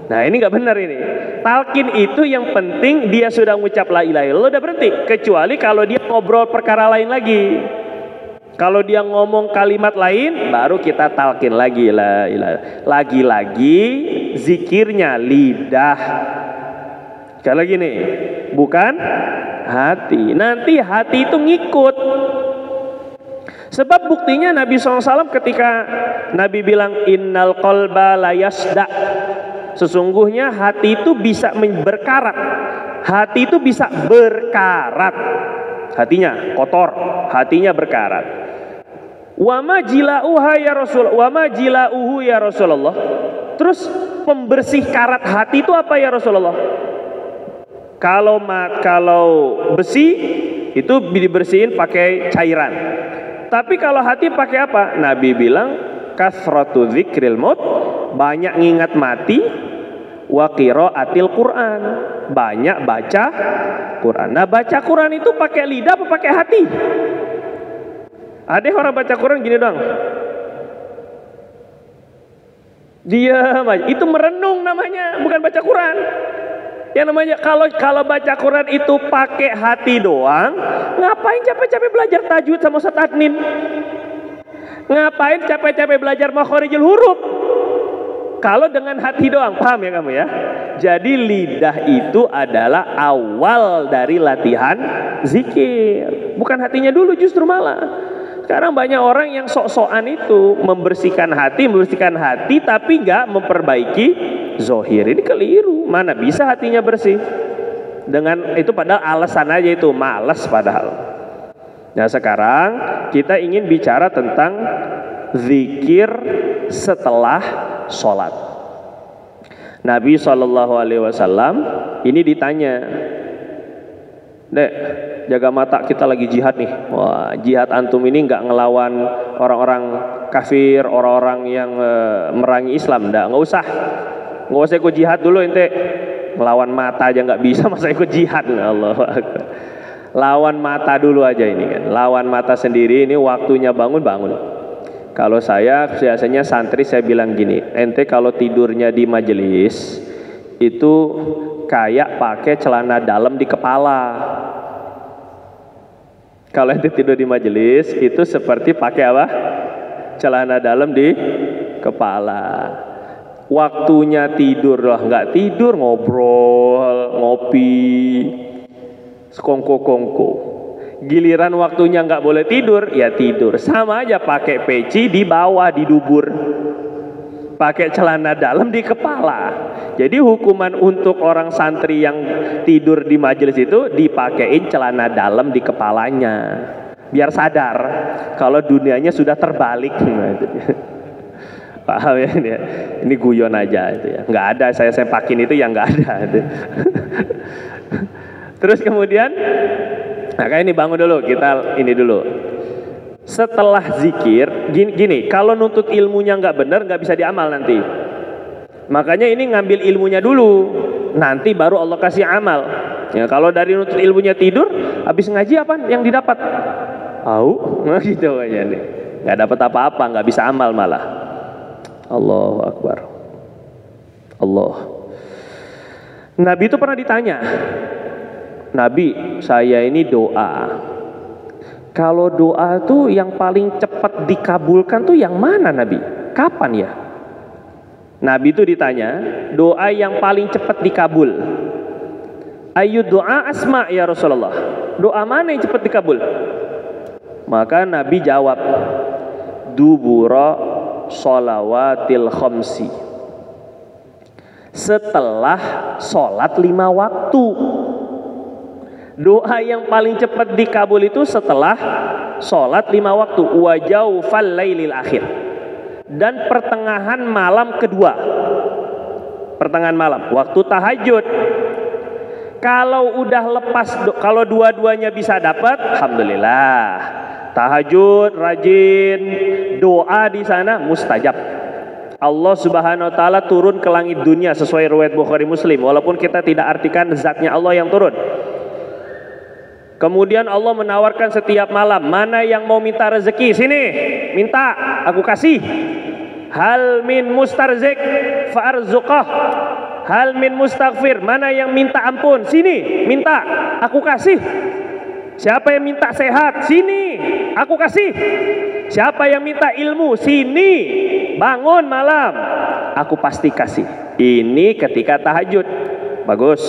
Nah ini nggak benar ini. Talkin itu yang penting dia sudah mengucap la ilaha illallah udah berhenti. Kecuali kalau dia ngobrol perkara lain lagi. Kalau dia ngomong kalimat lain, baru kita talkin lagi la ilaha. Lagi-lagi zikirnya lidah. Sekali lagi nih, bukan hati. Nanti hati itu ngikut. Sebab buktinya Nabi SAW ketika Nabi bilang innal qalba la yasda. Sesungguhnya hati itu bisa berkarat. Hati itu bisa berkarat. Hatinya kotor, hatinya berkarat. Wa ma jila'uha ya Rasul, wa ma jila'uhu ya Rasulullah. Terus pembersih karat hati itu apa ya Rasulullah? Kalau besi itu dibersihin pakai cairan. Tapi kalau hati pakai apa? Nabi bilang kasratu dzikril maut, banyak ngingat mati, wa qiraatil Quran, banyak baca Quran. Nah baca Quran itu pakai lidah apa pakai hati? Ada orang baca Quran gini doang, diam aja. Itu merenung namanya, bukan baca Quran. Yang namanya kalau baca Quran itu pakai hati doang, ngapain capek-capek belajar tajwid sama Ustaz Adnin? Ngapain capek-capek belajar makhorijul huruf? Kalau dengan hati doang, paham ya kamu ya? Jadi lidah itu adalah awal dari latihan zikir. Bukan hatinya dulu justru malah. Sekarang banyak orang yang sok-sokan itu membersihkan hati tapi nggak memperbaiki zohir. Ini keliru. Mana bisa hatinya bersih? Dengan itu padahal alasan aja itu, malas padahal. Nah sekarang kita ingin bicara tentang zikir setelah sholat. Nabi SAW ini ditanya, Dek, jaga mata, kita lagi jihad nih. Wah, jihad antum ini nggak ngelawan orang-orang kafir, orang-orang yang merangi Islam. Nggak usah ikut jihad dulu ente. Melawan mata aja nggak bisa, masa ikut jihad? Allahu Akbar. Lawan mata dulu aja ini kan. Lawan mata sendiri, ini waktunya bangun. Kalau saya biasanya santri saya bilang gini, ente kalau tidurnya di majelis itu kayak pakai celana dalam di kepala. Kalau ente tidur di majelis itu seperti pakai apa? Celana dalam di kepala. Waktunya tidur lah nggak tidur, ngobrol, ngopi, sekongko-kongko. Giliran waktunya nggak boleh tidur, ya tidur. Sama aja pakai peci di bawah, di dubur. Pakai celana dalam di kepala. Jadi hukuman untuk orang santri yang tidur di majelis itu dipakein celana dalam di kepalanya. Biar sadar kalau dunianya sudah terbalik. Paham ya ini? Ini guyon aja itu ya. Nggak ada saya sempakin itu yang nggak ada. Terus kemudian, nah kayak ini bangun dulu, kita ini dulu. Setelah zikir, gini, kalau nuntut ilmunya nggak benar, nggak bisa diamal nanti. Makanya ini ngambil ilmunya dulu, nanti baru Allah kasih amal. Ya, kalau dari nuntut ilmunya tidur, habis ngaji apa yang didapat? Nah, gitu aja nih. Nggak dapat apa-apa, nggak bisa amal malah. Allahu Akbar. Allah. Nabi itu pernah ditanya. Nabi, saya ini doa. Kalau doa tuh yang paling cepat dikabulkan tuh yang mana Nabi? Kapan ya? Nabi itu ditanya, doa yang paling cepat dikabul. Ayu doa asma ya Rasulullah. Doa mana yang cepat dikabul? Maka Nabi jawab, dubura sholawatil khamsi. Setelah sholat 5 waktu. Doa yang paling cepat dikabul itu setelah sholat 5 waktu. Wa jaufal lailil akhir. Dan pertengahan malam kedua. Pertengahan malam, waktu tahajud. Kalau udah lepas, kalau dua-duanya bisa dapat, alhamdulillah. Tahajud rajin, doa di sana mustajab. Allah Subhanahu wa taala turun ke langit dunia sesuai riwayat Bukhari Muslim, walaupun kita tidak artikan zatnya Allah yang turun. Kemudian Allah menawarkan setiap malam, mana yang mau minta rezeki, sini, minta, aku kasih. Hal min mustarzik fa'arzuqah. Hal min mustaghfir, mana yang minta ampun, sini, minta, aku kasih. Siapa yang minta sehat, sini, aku kasih. Siapa yang minta ilmu, sini, bangun malam, aku pasti kasih. Ini ketika tahajud. Bagus.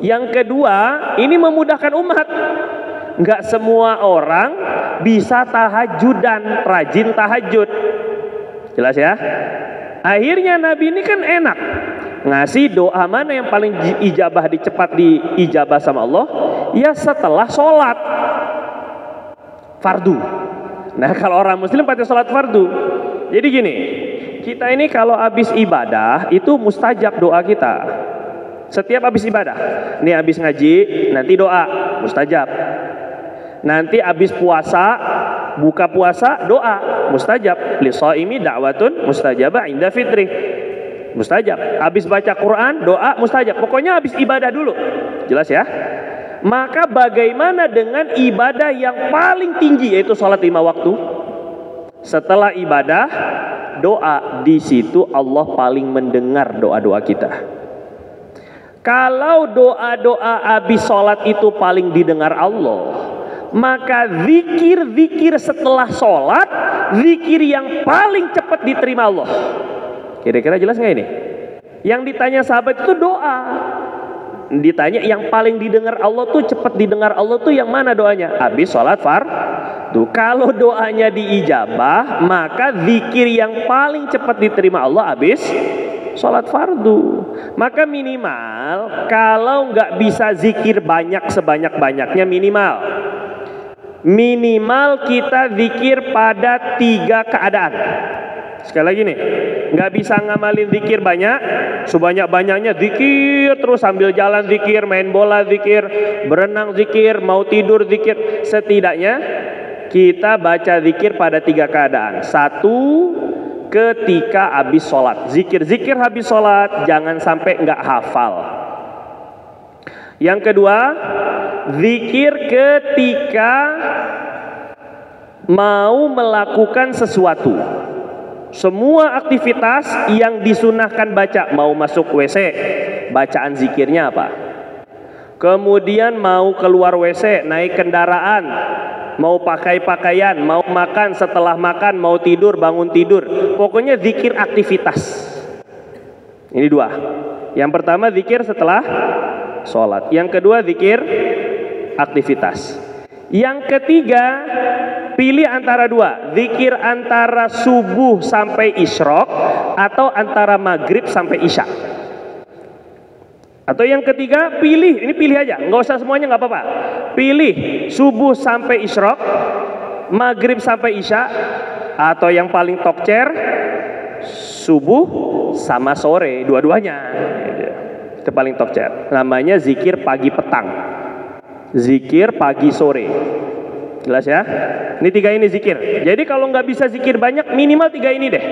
Yang kedua, ini memudahkan umat. Enggak semua orang bisa tahajud dan rajin tahajud. Jelas ya? Akhirnya Nabi ini kan enak ngasih doa mana yang paling ijabah, cepat diijabah sama Allah, ya setelah sholat fardu. Nah kalau orang muslim pakai sholat fardu. Jadi gini, kita ini kalau habis ibadah itu mustajab doa kita. Setiap habis ibadah, nih habis ngaji nanti doa mustajab. Nanti habis puasa, buka puasa doa mustajab. Lishaimi da'watun mustajabah inda fitri. Mustajab. Habis baca Quran doa mustajab. Pokoknya habis ibadah dulu. Jelas ya? Maka bagaimana dengan ibadah yang paling tinggi, yaitu sholat 5 waktu? Setelah ibadah doa, di situ Allah paling mendengar doa-doa kita. Kalau doa-doa habis sholat itu paling didengar Allah, maka zikir-zikir setelah sholat, zikir yang paling cepat diterima Allah. Kira-kira jelas nggak ini? Yang ditanya sahabat itu doa. Ditanya yang paling didengar Allah tuh, cepat didengar Allah tuh yang mana doanya? Habis sholat fardu. Kalau doanya diijabah, maka zikir yang paling cepat diterima Allah habis sholat fardu. Maka minimal kalau nggak bisa zikir banyak sebanyak-banyaknya, minimal kita zikir pada 3 keadaan. Sekali lagi nih, nggak bisa ngamalin zikir banyak, sebanyak-banyaknya zikir terus, sambil jalan zikir, main bola zikir, berenang zikir, mau tidur zikir. Setidaknya kita baca zikir pada 3 keadaan. 1, ketika habis sholat, zikir habis sholat, jangan sampai nggak hafal. Yang kedua, zikir ketika mau melakukan sesuatu. Semua aktivitas yang disunahkan baca, mau masuk WC, bacaan zikirnya apa? Kemudian mau keluar WC, naik kendaraan, mau pakai pakaian, mau makan, setelah makan, mau tidur, bangun tidur. Pokoknya zikir aktivitas. Ini 2. Yang pertama zikir setelah sholat. Yang kedua zikir aktivitas. Yang ketiga, pilih antara 2. Zikir antara subuh sampai isyraq atau antara maghrib sampai isya. Atau yang ketiga, pilih, ini pilih aja, nggak usah semuanya, nggak apa-apa. Pilih subuh sampai isyraq, maghrib sampai isya, atau yang paling tokcer, subuh sama sore, dua-duanya. Itu paling tokcer. Namanya zikir pagi petang, zikir pagi sore. Jelas ya? Ini 3 ini zikir. Jadi kalau nggak bisa zikir banyak, minimal 3 ini deh.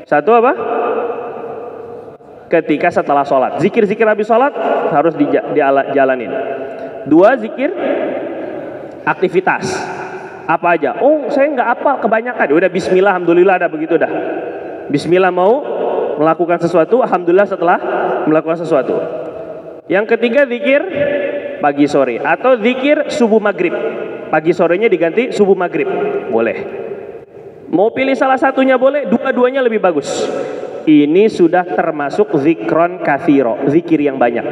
1 apa? Ketika setelah sholat, zikir-zikir habis sholat harus dijalanin. 2, zikir aktivitas. Apa aja? Oh, saya nggak hafal, kebanyakan. Udah bismillah, alhamdulillah, ada begitu dah. Bismillah mau melakukan sesuatu, alhamdulillah setelah melakukan sesuatu. Yang ketiga, zikir pagi sore, atau zikir subuh maghrib, pagi sorenya diganti subuh maghrib, boleh. Mau pilih salah satunya boleh, dua-duanya lebih bagus. Ini sudah termasuk zikron katsiro, zikir yang banyak.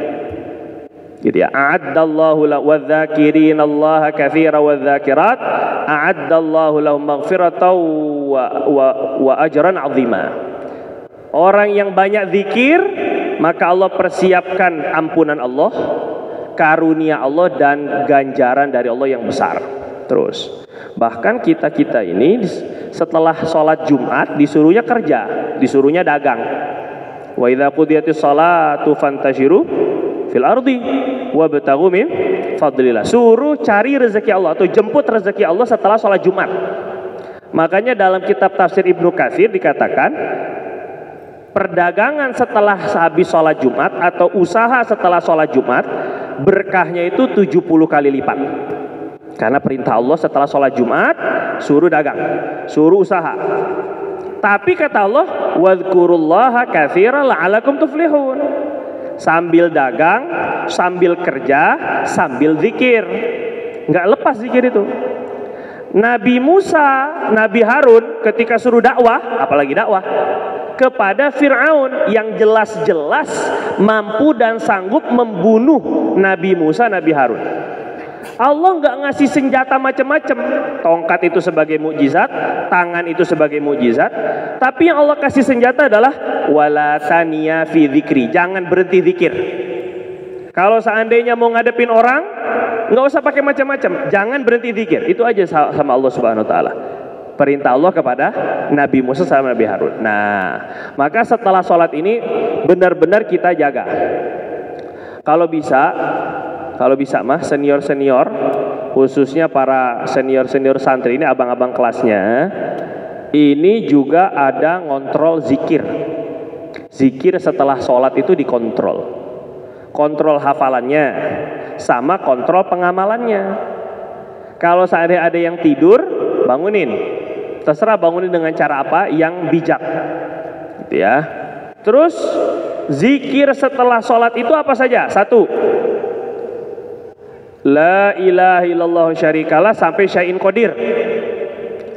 Gitu ya. A'addallahu wadzakirin Allah katsira wadzakirat, a'addallahu lahum maghfiratan wa ajran 'azima. Orang yang banyak zikir, maka Allah persiapkan ampunan Allah, karunia Allah, dan ganjaran dari Allah yang besar. Terus bahkan kita ini setelah sholat Jumat disuruhnya kerja, disuruhnya dagang. Wa idza qudiyatis shalatu fantashiru fil ardi wabtaghu min fadlillah. Suruh cari rezeki Allah atau jemput rezeki Allah setelah sholat Jumat. Makanya dalam kitab tafsir Ibnu Katsir dikatakan perdagangan setelah habis sholat Jumat atau usaha setelah sholat Jumat berkahnya itu 70 kali lipat. Karena perintah Allah setelah sholat Jumat suruh dagang, suruh usaha. Tapi kata Allah, wadhkurullaha katsiran la'alakum tuflihun. Sambil dagang, sambil kerja, sambil zikir. Nggak lepas zikir itu. Nabi Musa, Nabi Harun ketika suruh dakwah, apalagi dakwah kepada Fir'aun yang jelas-jelas mampu dan sanggup membunuh Nabi Musa, Nabi Harun. Allah nggak ngasih senjata macam-macam, tongkat itu sebagai mukjizat, tangan itu sebagai mukjizat, tapi yang Allah kasih senjata adalah wala taniya fi dzikri, jangan berhenti zikir. Kalau seandainya mau ngadepin orang, nggak usah pakai macam-macam, jangan berhenti zikir. Itu aja sama Allah Subhanahu Wa Taala. Perintah Allah kepada Nabi Musa sama Nabi Harun. Nah, maka setelah sholat ini benar-benar kita jaga. Kalau bisa mah senior-senior, khususnya para senior-senior santri ini, abang-abang kelasnya, ini juga ada ngontrol zikir. Zikir setelah sholat itu dikontrol. Kontrol hafalannya sama kontrol pengamalannya. Kalau seandainya ada yang tidur, bangunin. Terserah bangunin dengan cara apa yang bijak. Gitu ya. Terus zikir setelah sholat itu apa saja? 1, la ilaha illallah syarikalah sampai syai'in qadir.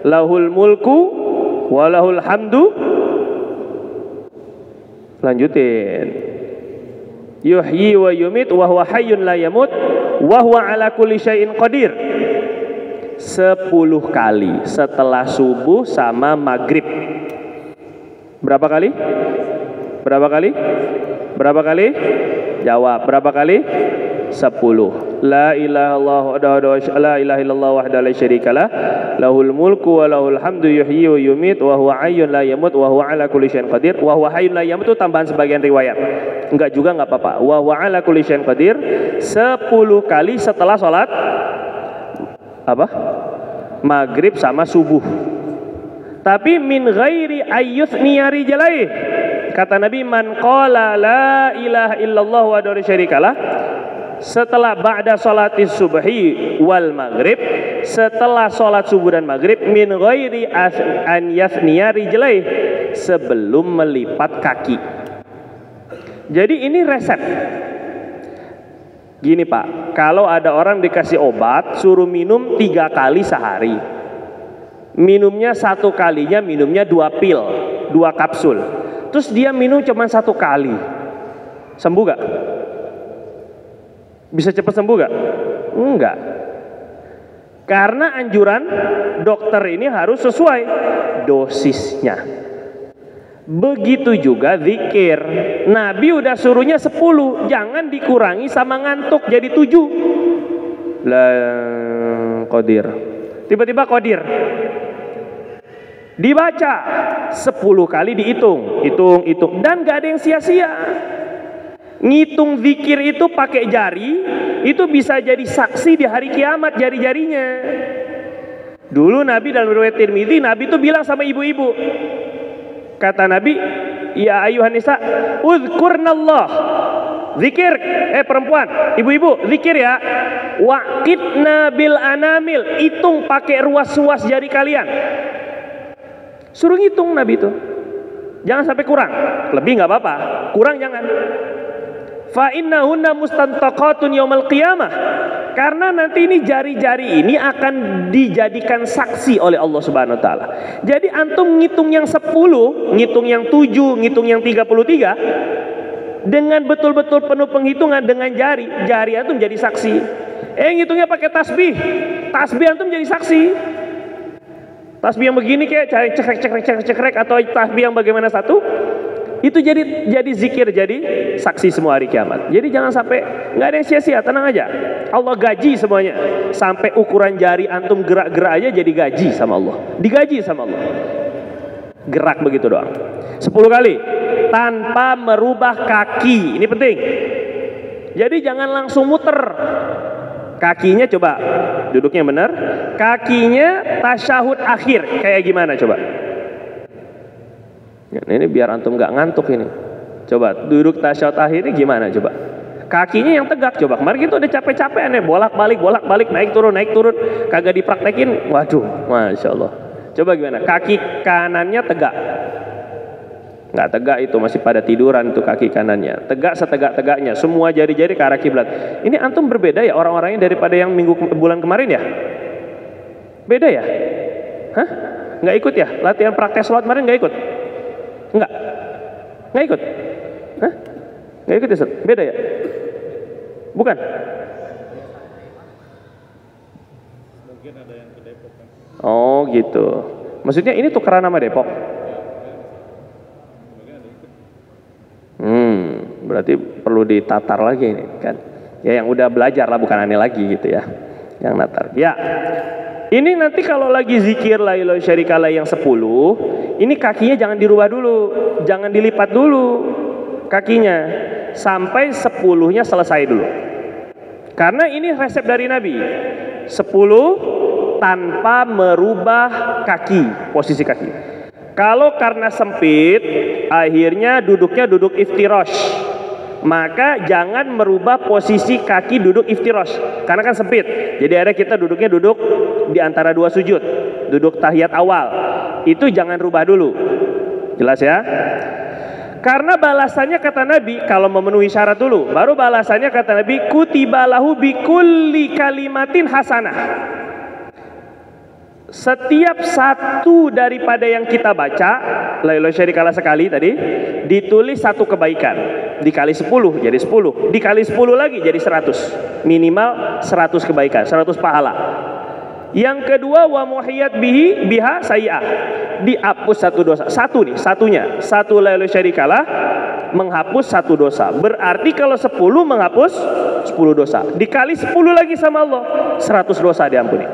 Lahul mulku wa lahul hamdu. Lanjutin. Yuhyi wa yumit wa huwa hayyun la yamut wa huwa ala kulli syai'in qadir. 10 kali setelah subuh sama maghrib. Berapa kali? Berapa kali? Berapa kali? Jawab. Berapa kali? 10. La ilaha illallah wahdahu la syarikalah, lahul mulku wa lahul hamdu yuhyi wa yumit wa huwa hayyun la yamut wa huwa ala kulli syai'in qadir. Wa huwa hayyun la yamut itu tambahan sebagian riwayat. Enggak juga enggak apa-apa. Wa huwa ala kulli syai'in qadir 10 kali setelah sholat apa? Maghrib sama subuh. Tapi min ghairi ayyuthniya rijalaih. Kata Nabi, man qala la ilaha illallah wa la syarikalah setelah ba'da sholatis subhi wal maghrib, setelah sholat subuh dan maghrib, min ghairi an yathniya rijlaih, sebelum melipat kaki. Jadi ini resep. Gini Pak, kalau ada orang dikasih obat suruh minum 3 kali sehari, minumnya 1 kalinya minumnya 2 pil, 2 kapsul, terus dia minum cuma 1 kali, sembuh gak? Bisa cepat sembuh gak? Enggak. Karena anjuran dokter ini harus sesuai dosisnya. Begitu juga zikir. Nabi udah suruhnya 10, jangan dikurangi sama ngantuk jadi 7. La qadir. Tiba-tiba qadir. Dibaca 10 kali, dihitung, hitung, dan gak ada yang sia-sia. Ngitung zikir itu pakai jari, itu bisa jadi saksi di hari kiamat jari-jarinya. Dulu Nabi dalam riwayat Tirmidzi, Nabi itu bilang sama ibu-ibu, kata Nabi, ya ayuhan nisa, uzkurnallah, zikir, perempuan, ibu-ibu, zikir ya, waqitna bil anamil, hitung pakai ruas-ruas jari kalian. Suruh ngitung Nabi itu, jangan sampai kurang, lebih nggak apa-apa, kurang jangan. Fa innahunna mustantaqatun yaumil qiyamah. Karena nanti ini jari-jari ini akan dijadikan saksi oleh Allah Subhanahu wa taala. Jadi antum ngitung yang 10, ngitung yang 7, ngitung yang 33 dengan betul-betul penuh penghitungan dengan jari antum jadi saksi. Ngitungnya pakai tasbih antum jadi saksi. Tasbih yang begini kayak cekrek atau tasbih yang bagaimana satu, itu jadi zikir, jadi saksi semua hari kiamat. Jadi jangan sampai nggak ada yang sia-sia, tenang aja. Allah gaji semuanya. Sampai ukuran jari antum gerak-gerak aja jadi gaji sama Allah. Digaji sama Allah. Gerak begitu doang. 10 kali tanpa merubah kaki. Ini penting. Jadi jangan langsung muter. Kakinya coba duduknya benar. Kakinya tasyahud akhir kayak gimana coba? Ini biar antum nggak ngantuk ini. Coba duduk tasyahud akhir ini gimana coba? Kakinya yang tegak coba. Kemarin kita udah capek-capek aneh bolak-balik naik turun kagak dipraktekin. Waduh, masya Allah. Coba gimana? Kaki kanannya tegak. Nggak tegak itu, masih pada tiduran tuh kaki kanannya. Tegak setegak-tegaknya, semua jari-jari ke arah kiblat. Ini antum berbeda ya orang-orangnya daripada yang bulan kemarin ya? Beda ya? Hah? Nggak ikut ya? Latihan praktek sholat kemarin nggak ikut? Nggak ikut? Hah? Nggak ikut ya Ustaz? Beda ya? Bukan? Mungkin ada yang ke Depok kan? Oh gitu. Maksudnya ini tukeran nama Depok? Berarti perlu ditatar lagi ini kan? Ya yang udah belajar lah, bukan aneh lagi gitu ya. Yang natar. Ya. Ini nanti kalau lagi zikir la ilaha syarikalah yang 10, ini kakinya jangan dirubah dulu, jangan dilipat dulu kakinya sampai 10-nya selesai dulu. Karena ini resep dari Nabi. 10 tanpa merubah kaki, posisi kaki. Kalau karena sempit, akhirnya duduknya duduk iftirash, maka jangan merubah posisi kaki duduk iftirash, karena kan sempit. Jadi akhirnya kita duduknya duduk di antara dua sujud, duduk tahiyat awal. Itu jangan rubah dulu. Jelas ya? Karena balasannya kata Nabi, kalau memenuhi syarat dulu, baru balasannya kata Nabi, kutiba lahu bikulli kalimatin hasanah. Setiap satu daripada yang kita baca, la ilaha syarikalah sekali tadi, ditulis satu kebaikan. Dikali 10 jadi 10, dikali 10 lagi jadi 100. Minimal 100 kebaikan, 100 pahala. Yang kedua, wa muhiyat biha sayi'ah. Dihapus satu dosa. Satunya. Satu la ilaha syarikalah menghapus satu dosa. Berarti kalau 10 menghapus 10 dosa. Dikali 10 lagi sama Allah, 100 dosa diampuni.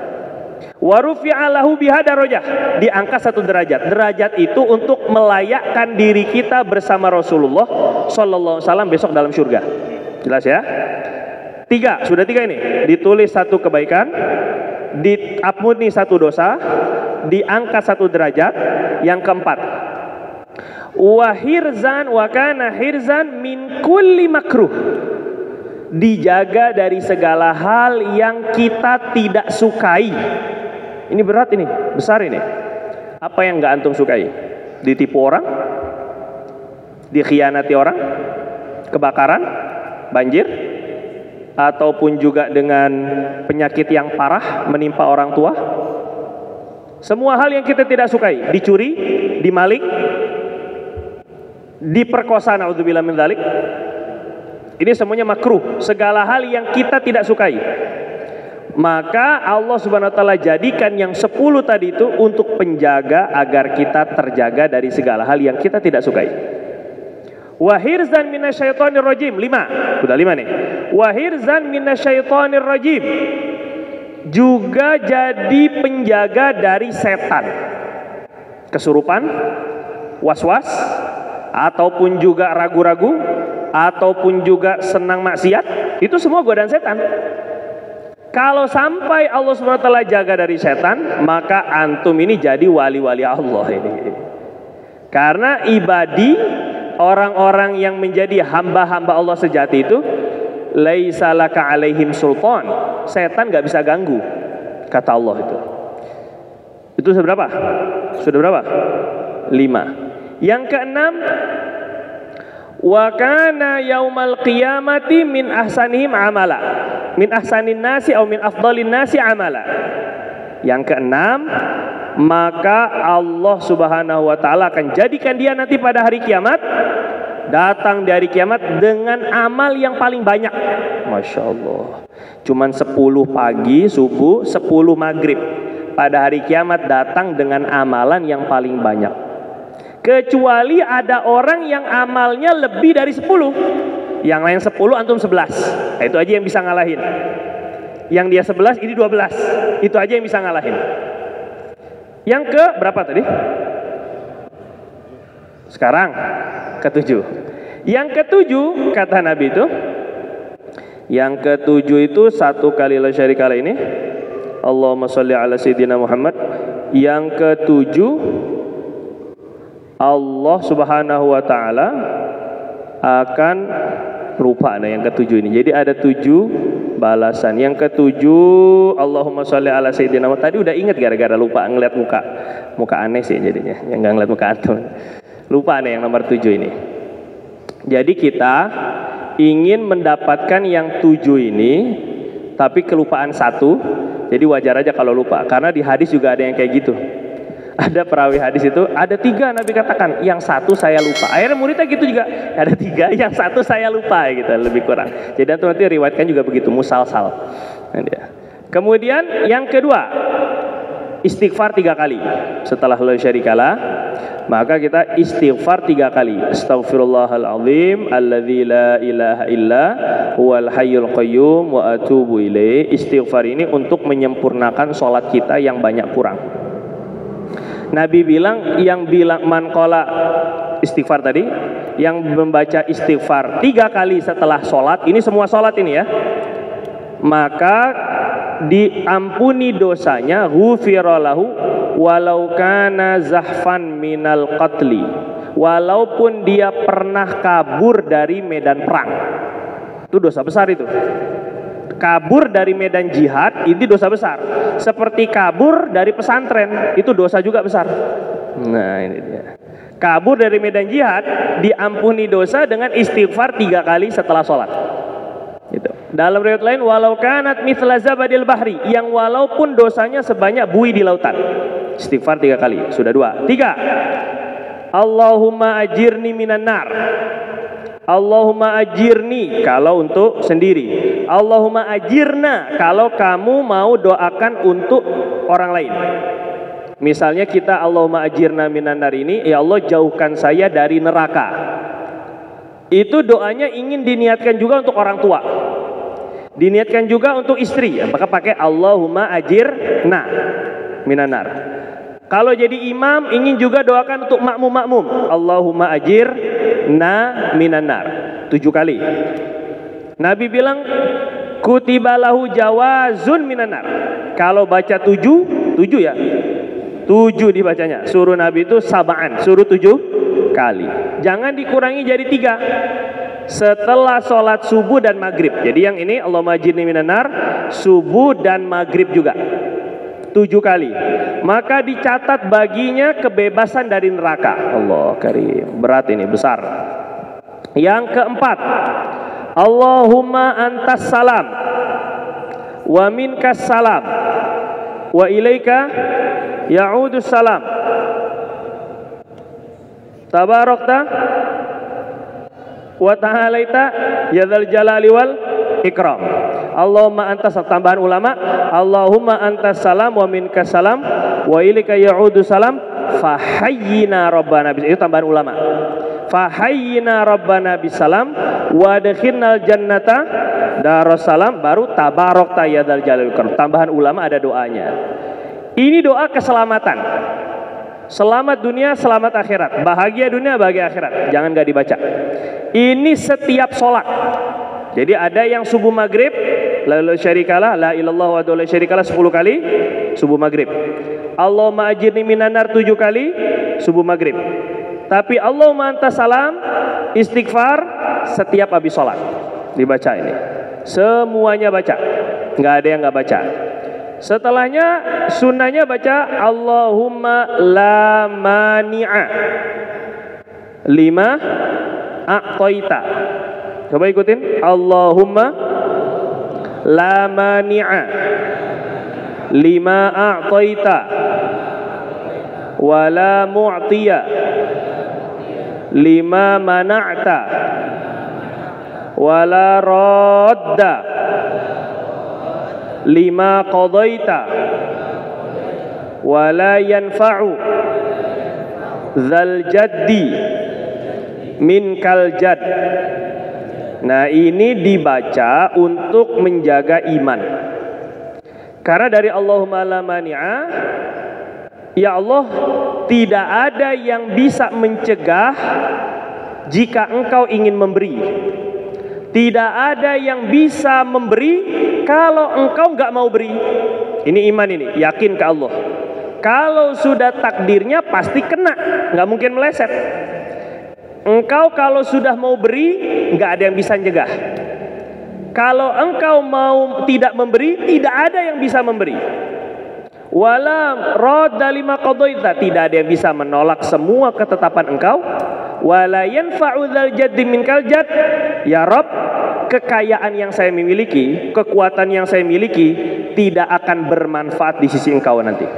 Wa rufi'a lahu biha darajah, diangkat satu derajat. Derajat itu untuk melayakkan diri kita bersama Rasulullah sallallahu alaihi wasallam besok dalam surga. Jelas ya? 3, sudah 3 ini. Ditulis satu kebaikan, diampuni satu dosa, diangkat satu derajat. Yang keempat, wa hirzan wa kana hirzan min kulli makruh, dijaga dari segala hal yang kita tidak sukai. Ini berat, ini besar ini. Apa yang nggak antum sukai? Ditipu orang, dikhianati orang, kebakaran, banjir, ataupun juga dengan penyakit yang parah menimpa orang tua. Semua hal yang kita tidak sukai, dicuri, dimaling, diperkosa, naudzubillah min dzalik. Ini semuanya makruh, segala hal yang kita tidak sukai. Maka Allah Subhanahu wa taala jadikan yang 10 tadi itu untuk penjaga agar kita terjaga dari segala hal yang kita tidak sukai. Wa hirzan minasyaitonir rajim, 5. Sudah 5 nih. Wa hirzan minasyaitonir rajim, juga jadi penjaga dari setan. Kesurupan, was-was, ataupun juga ragu-ragu, ataupun juga senang maksiat, itu semua godaan setan. Kalau sampai Allah SWT jaga dari setan, maka antum ini jadi wali-wali Allah ini. Karena ibadi, orang-orang yang menjadi hamba-hamba Allah sejati itu, laisa laka alaihim sultan, setan gak bisa ganggu, kata Allah itu. Itu sudah berapa? Sudah berapa? 5. Yang keenam, Wa kana yaumal qiyamati min ahsanihim amala. Min ahsanin nasi atau min afdalin nasi amala. Yang keenam, maka Allah Subhanahu wa taala akan jadikan dia nanti pada hari kiamat, datang dari kiamat dengan amal yang paling banyak. Masya Allah. Cuman 10 pagi subuh, 10 maghrib. Pada hari kiamat datang dengan amalan yang paling banyak. Kecuali ada orang yang amalnya lebih dari 10. Yang lain 10, antum 11. Nah, itu aja yang bisa ngalahin. Yang dia 11, ini 12. Itu aja yang bisa ngalahin. Yang ke berapa tadi? Sekarang ke-7. Yang ke-7 kata Nabi itu, yang ke-7 itu satu kali la syarika lah ini. Allahumma sholli ala sayyidina Muhammad. Yang ke-7 Allah Subhanahu wa taala akan lupa. Nah, yang ke-7 ini. Jadi ada 7 balasan. Yang ke-7 Allahumma sholli ala sayyidina Muhammad. Tadi udah ingat gara-gara lupa ngeliat muka aneh sih jadinya. Yang enggak ngeliat muka antum. Lupa nih yang nomor 7 ini. Jadi kita ingin mendapatkan yang 7 ini, tapi kelupaan 1. Jadi wajar aja kalau lupa. Karena di hadis juga ada yang kayak gitu. Ada perawi hadis itu, ada 3 Nabi katakan, yang 1 saya lupa. Akhirnya muridnya gitu juga, ada 3, yang 1 saya lupa gitu, lebih kurang. Jadi nanti riwayatkan juga begitu, musalsal. Kemudian yang kedua, istighfar 3 kali. Setelah la syarikalah, maka kita istighfar 3 kali. Astaghfirullahaladzim alladzi la ilaha illa huwal hayyul qayyum wa atubu ilaih. Istighfar ini untuk menyempurnakan sholat kita yang banyak kurang. Nabi bilang, yang bilang man qala istighfar tadi, yang membaca istighfar 3 kali setelah sholat, ini semua sholat ini ya, maka diampuni dosanya, ghufira lahu walau kana zahfan minal qatli, walaupun dia pernah kabur dari medan perang. Itu dosa besar itu. Kabur dari medan jihad ini dosa besar. Seperti kabur dari pesantren, itu dosa juga besar. Nah, ini dia. Kabur dari medan jihad diampuni dosa dengan istighfar 3 kali setelah sholat. Gitu. Dalam riwayat lain, walau kanat mithla zabadil bahri, yang walaupun dosanya sebanyak buih di lautan. Istighfar 3 kali. Sudah 2. 3. Allahumma ajirni minan nar. Allahumma ajirni kalau untuk sendiri. Allahumma ajirna kalau kamu mau doakan untuk orang lain. Misalnya kita Allahumma ajirna minan nar ini, ya Allah jauhkan saya dari neraka. Itu doanya ingin diniatkan juga untuk orang tua. Diniatkan juga untuk istri, maka pakai Allahumma ajirna minan nar. Kalau jadi imam ingin juga doakan untuk makmum-makmum. Allahumma ajirna minan nar. 7 kali. Nabi bilang kutibalahu jawazun minan nar. Kalau baca 7 ya. 7 dibacanya. Suruh Nabi itu sab'an, suruh 7 kali. Jangan dikurangi jadi 3. Setelah sholat subuh dan maghrib. Jadi yang ini Allahumma ajirni minan nar, subuh dan maghrib juga. 7 kali. Maka dicatat baginya kebebasan dari neraka. Allah karim. Berat ini, besar. Yang keempat, Allahumma antas salam wa minkas salam wa ilaika ya'udus salam. Tabarakta wa ta'alaita ya dzal jalali wal ikram. Allahumma antas, tambahan ulama, Allahumma antas salam wa minkas salam wa ilaika ya'udus salam fahayyina rabbana bis. Itu tambahan ulama. Fahayyina rabbana bisalam wa adkhilnal jannata darussalam, baru tabarakta ya dzal jalali wal ikram. Tambahan ulama ada doanya. Ini doa keselamatan. Selamat dunia, selamat akhirat. Bahagia dunia, bahagia akhirat. Jangan gak dibaca. Ini setiap sholat. Jadi ada yang subuh maghrib, la syarikalah, la ilallah wa la syarikalah 10 kali, subuh maghrib. Allahumma ajirni minan nar 7 kali, subuh maghrib. Tapi Allahumma antas salam, istighfar setiap habis sholat. Dibaca ini. Semuanya baca. Nggak ada yang nggak baca. Setelahnya sunnahnya baca Allahumma la mani'a lima a'taita. Coba ikutin. Allahumma la mani'a lima a'taita wa la mu'tiya lima mana'ta wa la radda lima qadaita wa la yanfa'u dzal jaddi minkal jadd. Nah, ini dibaca untuk menjaga iman. Karena dari Allahumma la mani'a, ya Allah, tidak ada yang bisa mencegah jika engkau ingin memberi. Tidak ada yang bisa memberi kalau engkau nggak mau beri. Ini iman, ini yakin ke Allah. Kalau sudah takdirnya pasti kena, nggak mungkin meleset. Engkau kalau sudah mau beri, nggak ada yang bisa mencegah. Kalau engkau mau tidak memberi, tidak ada yang bisa memberi. Wala radda lima qadaita, tidak ada yang bisa menolak semua ketetapan engkau. Wala yanfa'u dzal jaddi minkal jadd. Ya Rabb, kekayaan yang saya miliki, kekuatan yang saya miliki tidak akan bermanfaat di sisi engkau nanti.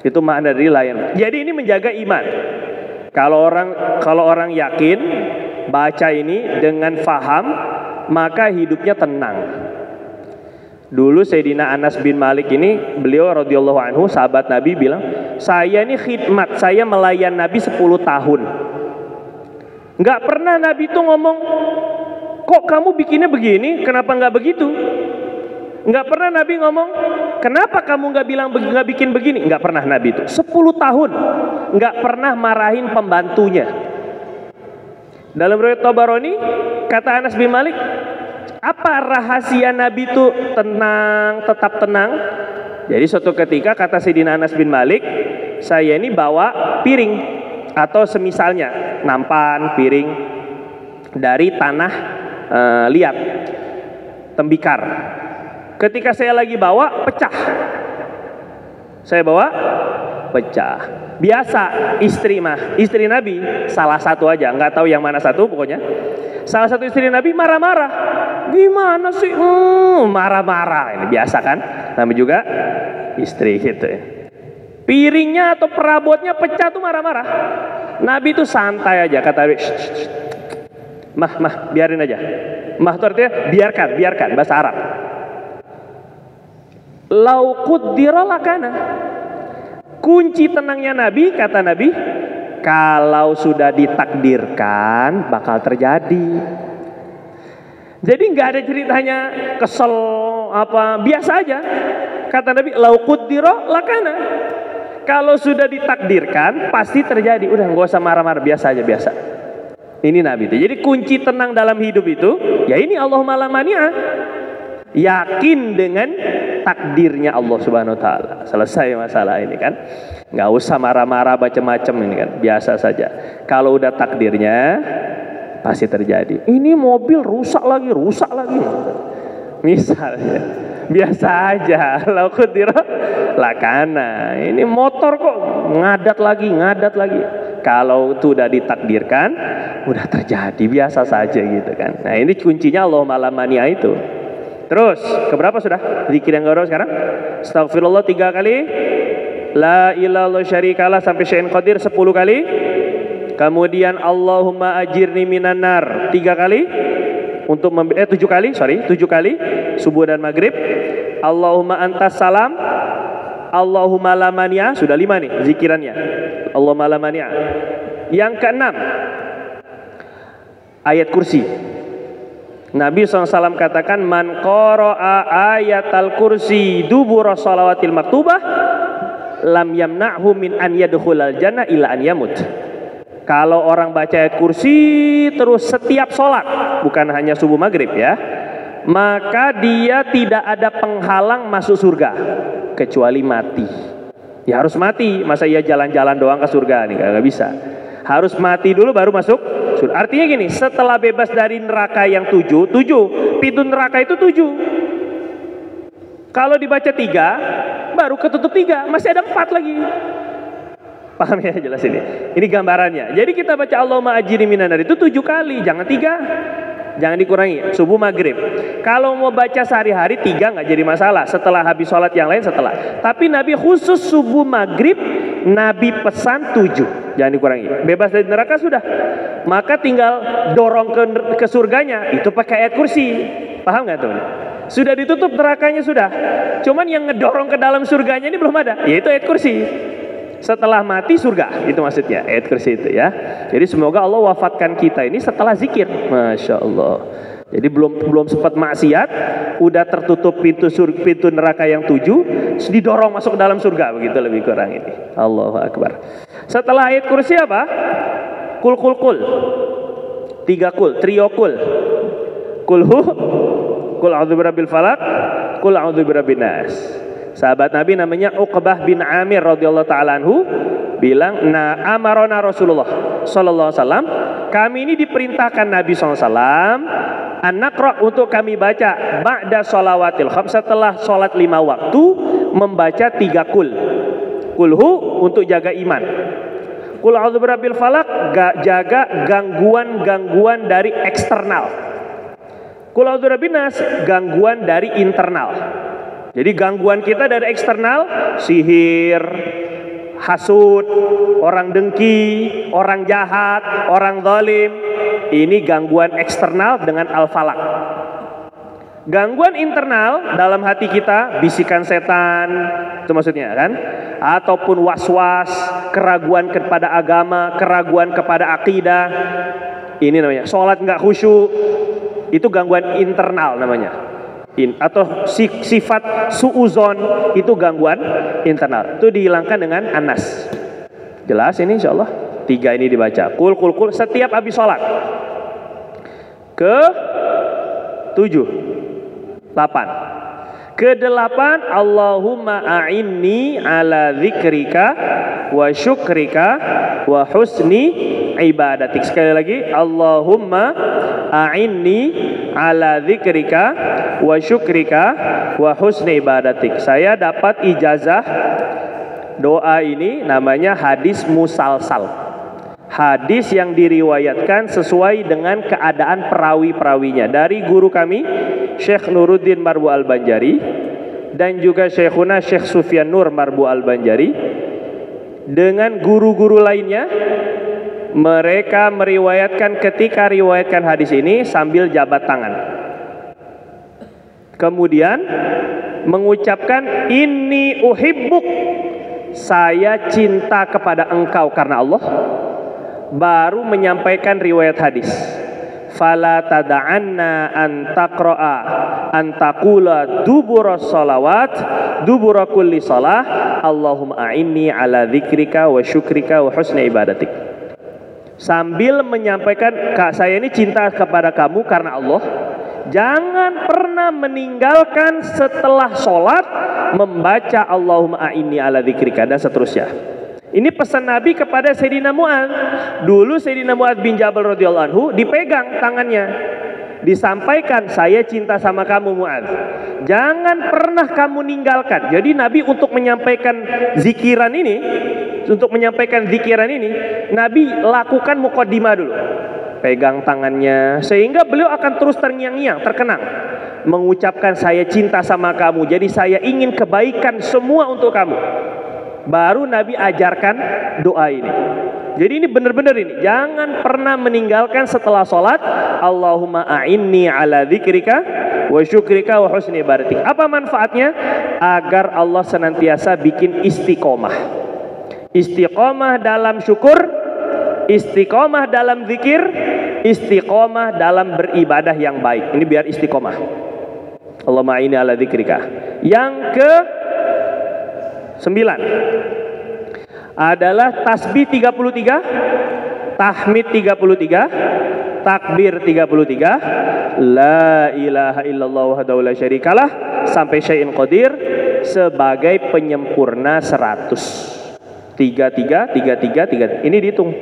Itu makna dari layan. Jadi ini menjaga iman. Kalau orang yakin baca ini dengan faham, maka hidupnya tenang. Dulu Sayyidina Anas bin Malik ini, beliau radhiyallahu anhu, sahabat Nabi, bilang, saya ini khidmat, saya melayan Nabi 10 tahun. Nggak pernah Nabi itu ngomong, kok kamu bikinnya begini, kenapa nggak begitu? Nggak pernah Nabi ngomong, kenapa kamu nggak bikin begini? Nggak pernah Nabi itu. 10 tahun nggak pernah marahin pembantunya. Dalam riwayat Tabarani, kata Anas bin Malik, apa rahasia Nabi itu tenang, tetap tenang? Jadi suatu ketika kata Sayyidina Anas bin Malik, saya ini bawa piring atau semisalnya nampan, piring dari tanah liat, tembikar. Ketika saya lagi bawa, pecah. Saya bawa, pecah. Biasa istri Nabi salah satu aja, nggak tahu yang mana satu, pokoknya salah satu istri Nabi marah-marah. Gimana sih? Marah-marah. Ini biasa kan? Namanya juga istri gitu ya. Piringnya atau perabotnya pecah tuh marah-marah. Nabi tuh santai aja, kata Nabi, mah, biarin aja. Mah itu artinya biarkan, bahasa Arab. Lau qaddara lakana. Kunci tenangnya Nabi, kata Nabi, kalau sudah ditakdirkan bakal terjadi. Jadi nggak ada ceritanya kesel apa, biasa aja. Kata Nabi, lau qaddara lakana. Kalau sudah ditakdirkan pasti terjadi. Udah nggak usah marah-marah, biasa aja, biasa. Ini Nabi itu. Jadi kunci tenang dalam hidup itu, ya ini Allahumma la mani'a. Yakin dengan takdirnya Allah Subhanahu wa taala. Selesai masalah ini kan. Nggak usah marah-marah macam-macam ini kan. Biasa saja. Kalau udah takdirnya pasti terjadi. Ini mobil rusak lagi. Misalnya. Biasa aja. Lau qaddara lakana. Ini motor kok ngadat lagi. Kalau itu udah ditakdirkan, udah terjadi, biasa saja gitu kan. Nah, ini kuncinya Allahumma la mani'a itu. Terus, keberapa sudah? Zikir yang kedua sekarang? Astaghfirullah 3 kali. La ilaha illallah syarikalah sampai syai'in qadir 10 kali. Kemudian Allahumma ajirni minan nar 3 kali. Untuk 7 kali, 7 kali subuh dan maghrib. Allahumma antas salam, Allahumma la mani'a, sudah 5 nih zikirannya. Allahumma la mani'a. Yang keenam, ayat kursi. Nabi SAW katakan, man qara'a ayatal kursi dubura salawatil maktubah lam yamna'hu min an yadkhulal jannah illa an yamut. Kalau orang baca ayat kursi terus setiap sholat, bukan hanya subuh maghrib ya, maka dia tidak ada penghalang masuk surga kecuali mati. Ya harus mati, masa ia jalan-jalan doang ke surga nih, nggak bisa. Harus mati dulu baru masuk surga. Artinya gini, setelah bebas dari neraka yang 7, pintu neraka itu 7. Kalau dibaca 3, baru ketutup 3, masih ada 4 lagi. Paham ya jelas ini? Ini gambarannya. Jadi kita baca Allahumma ajirni minan nar itu 7 kali, jangan 3. Jangan dikurangi, subuh maghrib. Kalau mau baca sehari-hari 3 nggak jadi masalah. Setelah habis sholat yang lain setelah. Tapi Nabi khusus subuh maghrib, Nabi pesan 7. Jangan dikurangi. Bebas dari neraka sudah. Maka tinggal dorong ke surganya. Itu pakai ayat kursi. Paham nggak teman? Sudah ditutup nerakanya sudah. Cuman yang ngedorong ke dalam surganya ini belum ada. Yaitu ayat kursi. Setelah mati surga, itu maksudnya ayat kursi itu ya. Jadi semoga Allah wafatkan kita ini setelah zikir. Masya Allah. Jadi belum sempat maksiat, udah tertutup pintu neraka yang 7, didorong masuk ke dalam surga, begitu lebih kurang ini. Allahu Akbar. Setelah ayat kursi apa? Kul. 3 kul, trio kul. Kulhu, kul a'udzu birabbil falaq, kul a'udzu birabbin nas. Sahabat Nabi namanya Uqbah bin Amir radhiyallahu ta'ala anhu bilang, amarona Rasulullah sallallahu alaihi wasallam, kami ini diperintahkan Nabi sallallahu alaihi wasallam an-naqra untuk kami baca ba'da sholawatil khams, setelah sholat 5 waktu membaca 3 kul. Kulhu untuk jaga iman. Kul a'udzu birabbil falaq jaga gangguan-gangguan dari eksternal. Kul a'udzu birabbin nas gangguan dari internal. Jadi gangguan kita dari eksternal, sihir, hasud, orang dengki, orang jahat, orang zalim. Ini gangguan eksternal dengan al-falaq. Gangguan internal dalam hati kita, bisikan setan, itu maksudnya kan? Ataupun was-was, keraguan kepada agama, keraguan kepada akidah. Ini namanya sholat nggak khusyuk. Itu gangguan internal namanya. Atau sifat suuzon, itu gangguan internal. Itu dihilangkan dengan anas. Jelas ini insya Allah. 3 ini dibaca. Kul setiap habis sholat. Ke 7, 8. Ke-8, Allahumma a'inni ala dzikrika wa syukrika wa husni ibadatik. Sekali lagi, Allahumma a'inni ala dzikrika wa syukrika wa husni ibadatik. Saya dapat ijazah doa ini, namanya hadis musalsal. Hadis yang diriwayatkan sesuai dengan keadaan perawi-perawinya dari guru kami Syekh Nuruddin Marbu Al-Banjari dan juga Syekhuna Syekh Sufyan Nur Marbu Al-Banjari dengan guru-guru lainnya. Mereka meriwayatkan, ketika riwayatkan hadis ini sambil jabat tangan, kemudian mengucapkan inni uhibbuk, saya cinta kepada engkau karena Allah, baru menyampaikan riwayat hadis. Fala tada'anna an taqra'a an taqula dubura sholawat dubura kulli shalah Allahumma a'inni ala dzikrika wa syukrika wa husni ibadatik. Sambil menyampaikan, saya ini cinta kepada kamu karena Allah. Jangan pernah meninggalkan setelah sholat membaca Allahumma a'inni ala dzikrika dan seterusnya. Ini pesan Nabi kepada Sayyidina Mu'adz. Dulu Sayyidina Mu'adz bin Jabal radhiyallahu anhu dipegang tangannya, disampaikan, saya cinta sama kamu Mu'adz. Jangan pernah kamu ninggalkan. Jadi Nabi untuk menyampaikan zikiran ini, Nabi lakukan muqaddimah dulu. Pegang tangannya, sehingga beliau akan terus terngiang-ngiang, terkenang, mengucapkan saya cinta sama kamu, jadi saya ingin kebaikan semua untuk kamu. Baru Nabi ajarkan doa ini. Jadi ini benar-benar ini, jangan pernah meninggalkan setelah sholat Allahumma a'inni ala dzikrika wa syukrika wa husni ibadatik. Apa manfaatnya? Agar Allah senantiasa bikin istiqomah. Istiqomah dalam syukur, istiqomah dalam zikir, istiqomah dalam beribadah yang baik. Ini biar istiqomah. Allahumma a'inni ala dzikrika. Yang ke 9 adalah tasbih 33, tahmid 33, takbir 33, la ilaha illallah wahdahu la syarikalah sampai syai'in qadir sebagai penyempurna 100. 33. Ini dihitung.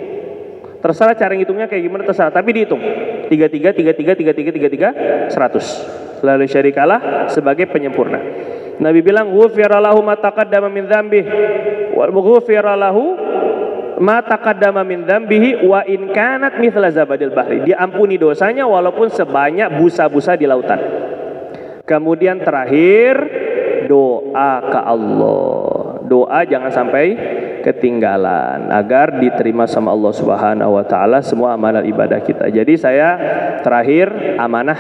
Terserah cara ngitungnya kayak gimana terserah, tapi dihitung. 33 100. Lalu syarikalah sebagai penyempurna. Nabi bilang ghufira lahu ma taqaddama min dzambihi wa ghufira lahu ma taqaddama min dzambihi wa in kanat mithla zabadil bahri. Diampuni dosanya walaupun sebanyak busa-busa di lautan. Kemudian terakhir doa ke Allah. Doa jangan sampai ketinggalan agar diterima sama Allah Subhanahu wa taala semua amalan ibadah kita. Jadi saya terakhir amanah.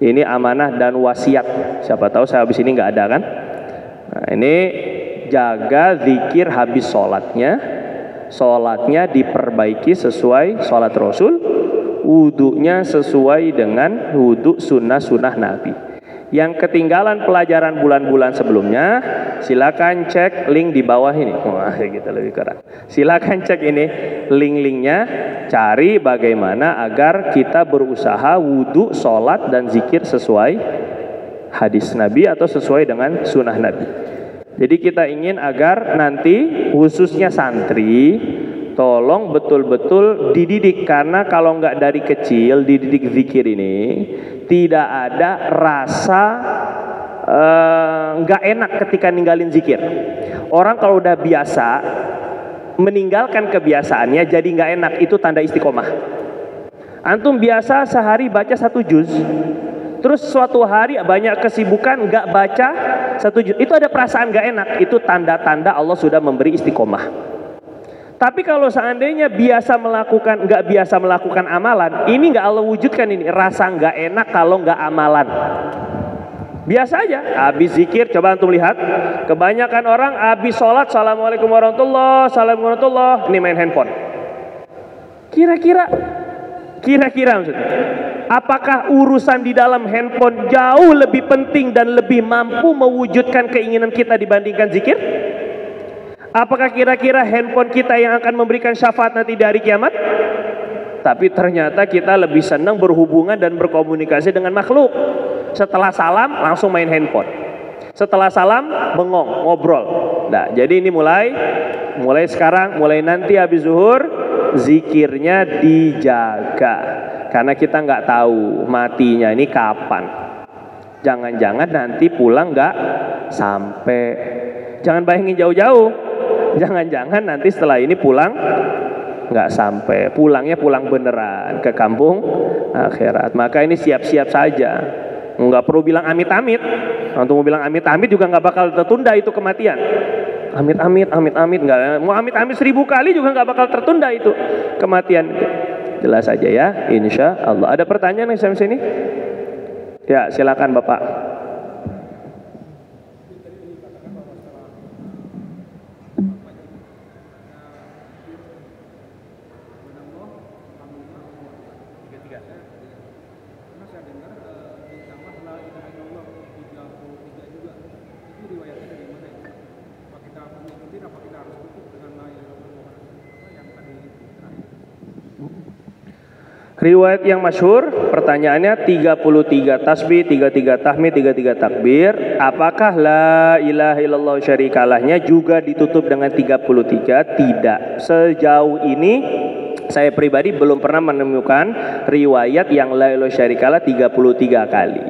Ini amanah dan wasiat. Siapa tahu saya habis ini nggak ada kan? Nah, ini jaga zikir habis sholatnya. Sholatnya diperbaiki sesuai sholat Rasul. Wudunya sesuai dengan wudu sunnah-sunnah Nabi. Yang ketinggalan pelajaran bulan-bulan sebelumnya, silakan cek link di bawah ini. Wah, gitu lebih keren. Silakan cek ini link-linknya, cari bagaimana agar kita berusaha wudu, sholat dan zikir sesuai hadis Nabi atau sesuai dengan sunnah Nabi. Jadi kita ingin agar nanti khususnya santri tolong betul-betul dididik, karena kalau nggak dari kecil dididik zikir ini tidak ada rasa nggak enak ketika ninggalin zikir. Orang kalau udah biasa meninggalkan kebiasaannya jadi nggak enak, itu tanda istiqomah. Antum biasa sehari baca 1 juz, terus suatu hari banyak kesibukan nggak baca 1 juz, itu ada perasaan nggak enak, itu tanda-tanda Allah sudah memberi istiqomah. Tapi kalau seandainya nggak biasa melakukan amalan, ini nggak Allah wujudkan ini rasa nggak enak kalau nggak amalan. Biasa aja, habis zikir, coba antum lihat, kebanyakan orang habis sholat, assalamualaikum warahmatullah, assalamualaikum warahmatullah, ini main handphone. Kira-kira maksudnya, apakah urusan di dalam handphone jauh lebih penting dan lebih mampu mewujudkan keinginan kita dibandingkan zikir? Apakah kira-kira handphone kita yang akan memberikan syafaat nanti di hari kiamat? Tapi ternyata kita lebih senang berhubungan dan berkomunikasi dengan makhluk. Setelah salam langsung main handphone. Setelah salam bengong, ngobrol. Nah, jadi ini mulai sekarang, mulai nanti habis zuhur zikirnya dijaga. Karena kita nggak tahu matinya ini kapan. Jangan-jangan nanti pulang nggak sampai. Jangan bayangin jauh-jauh. Jangan-jangan nanti setelah ini pulang nggak sampai, pulangnya pulang beneran ke kampung akhirat. Maka ini siap-siap saja, nggak perlu bilang amit-amit. Untuk mau bilang amit-amit juga nggak bakal tertunda itu kematian. Amit-amit nggak mau amit-amit 1000 kali juga nggak bakal tertunda itu kematian. Jelas saja ya, insya Allah. Ada pertanyaan nih sampai sini? Ya silakan Bapak. Riwayat yang masyhur, pertanyaannya 33 tasbih, 33 tahmid, 33 takbir. Apakah la ilaha illallah syarikalahnya juga ditutup dengan 33? Tidak. Sejauh ini saya pribadi belum pernah menemukan riwayat yang la ilaha syarikalah 33 kali.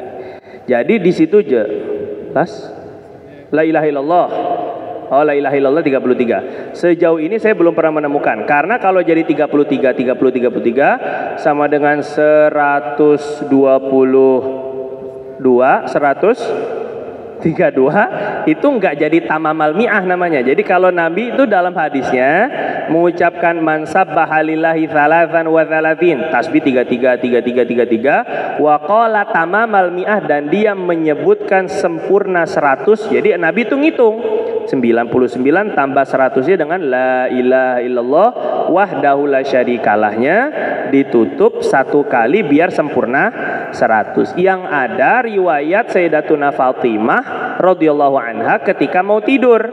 Jadi di situ jelas la ilaha illallah. Oh, la ilaha illallah 33. Sejauh ini saya belum pernah menemukan. Karena kalau jadi 33 sama dengan 132 itu enggak jadi tamamal mi'ah namanya. Jadi kalau Nabi itu dalam hadisnya mengucapkan man sabbaha lillahi thalathan wa thalathin, tasbih 33 wa qala tamamal mi'ah, dan dia menyebutkan sempurna 100. Jadi Nabi itu ngitung 99 tambah 100-nya dengan la ilaha illallah wahdahu la syarikalahnya ditutup 1 kali biar sempurna 100. Yang ada riwayat Sayyidatuna Fatimah radhiyallahu anha ketika mau tidur,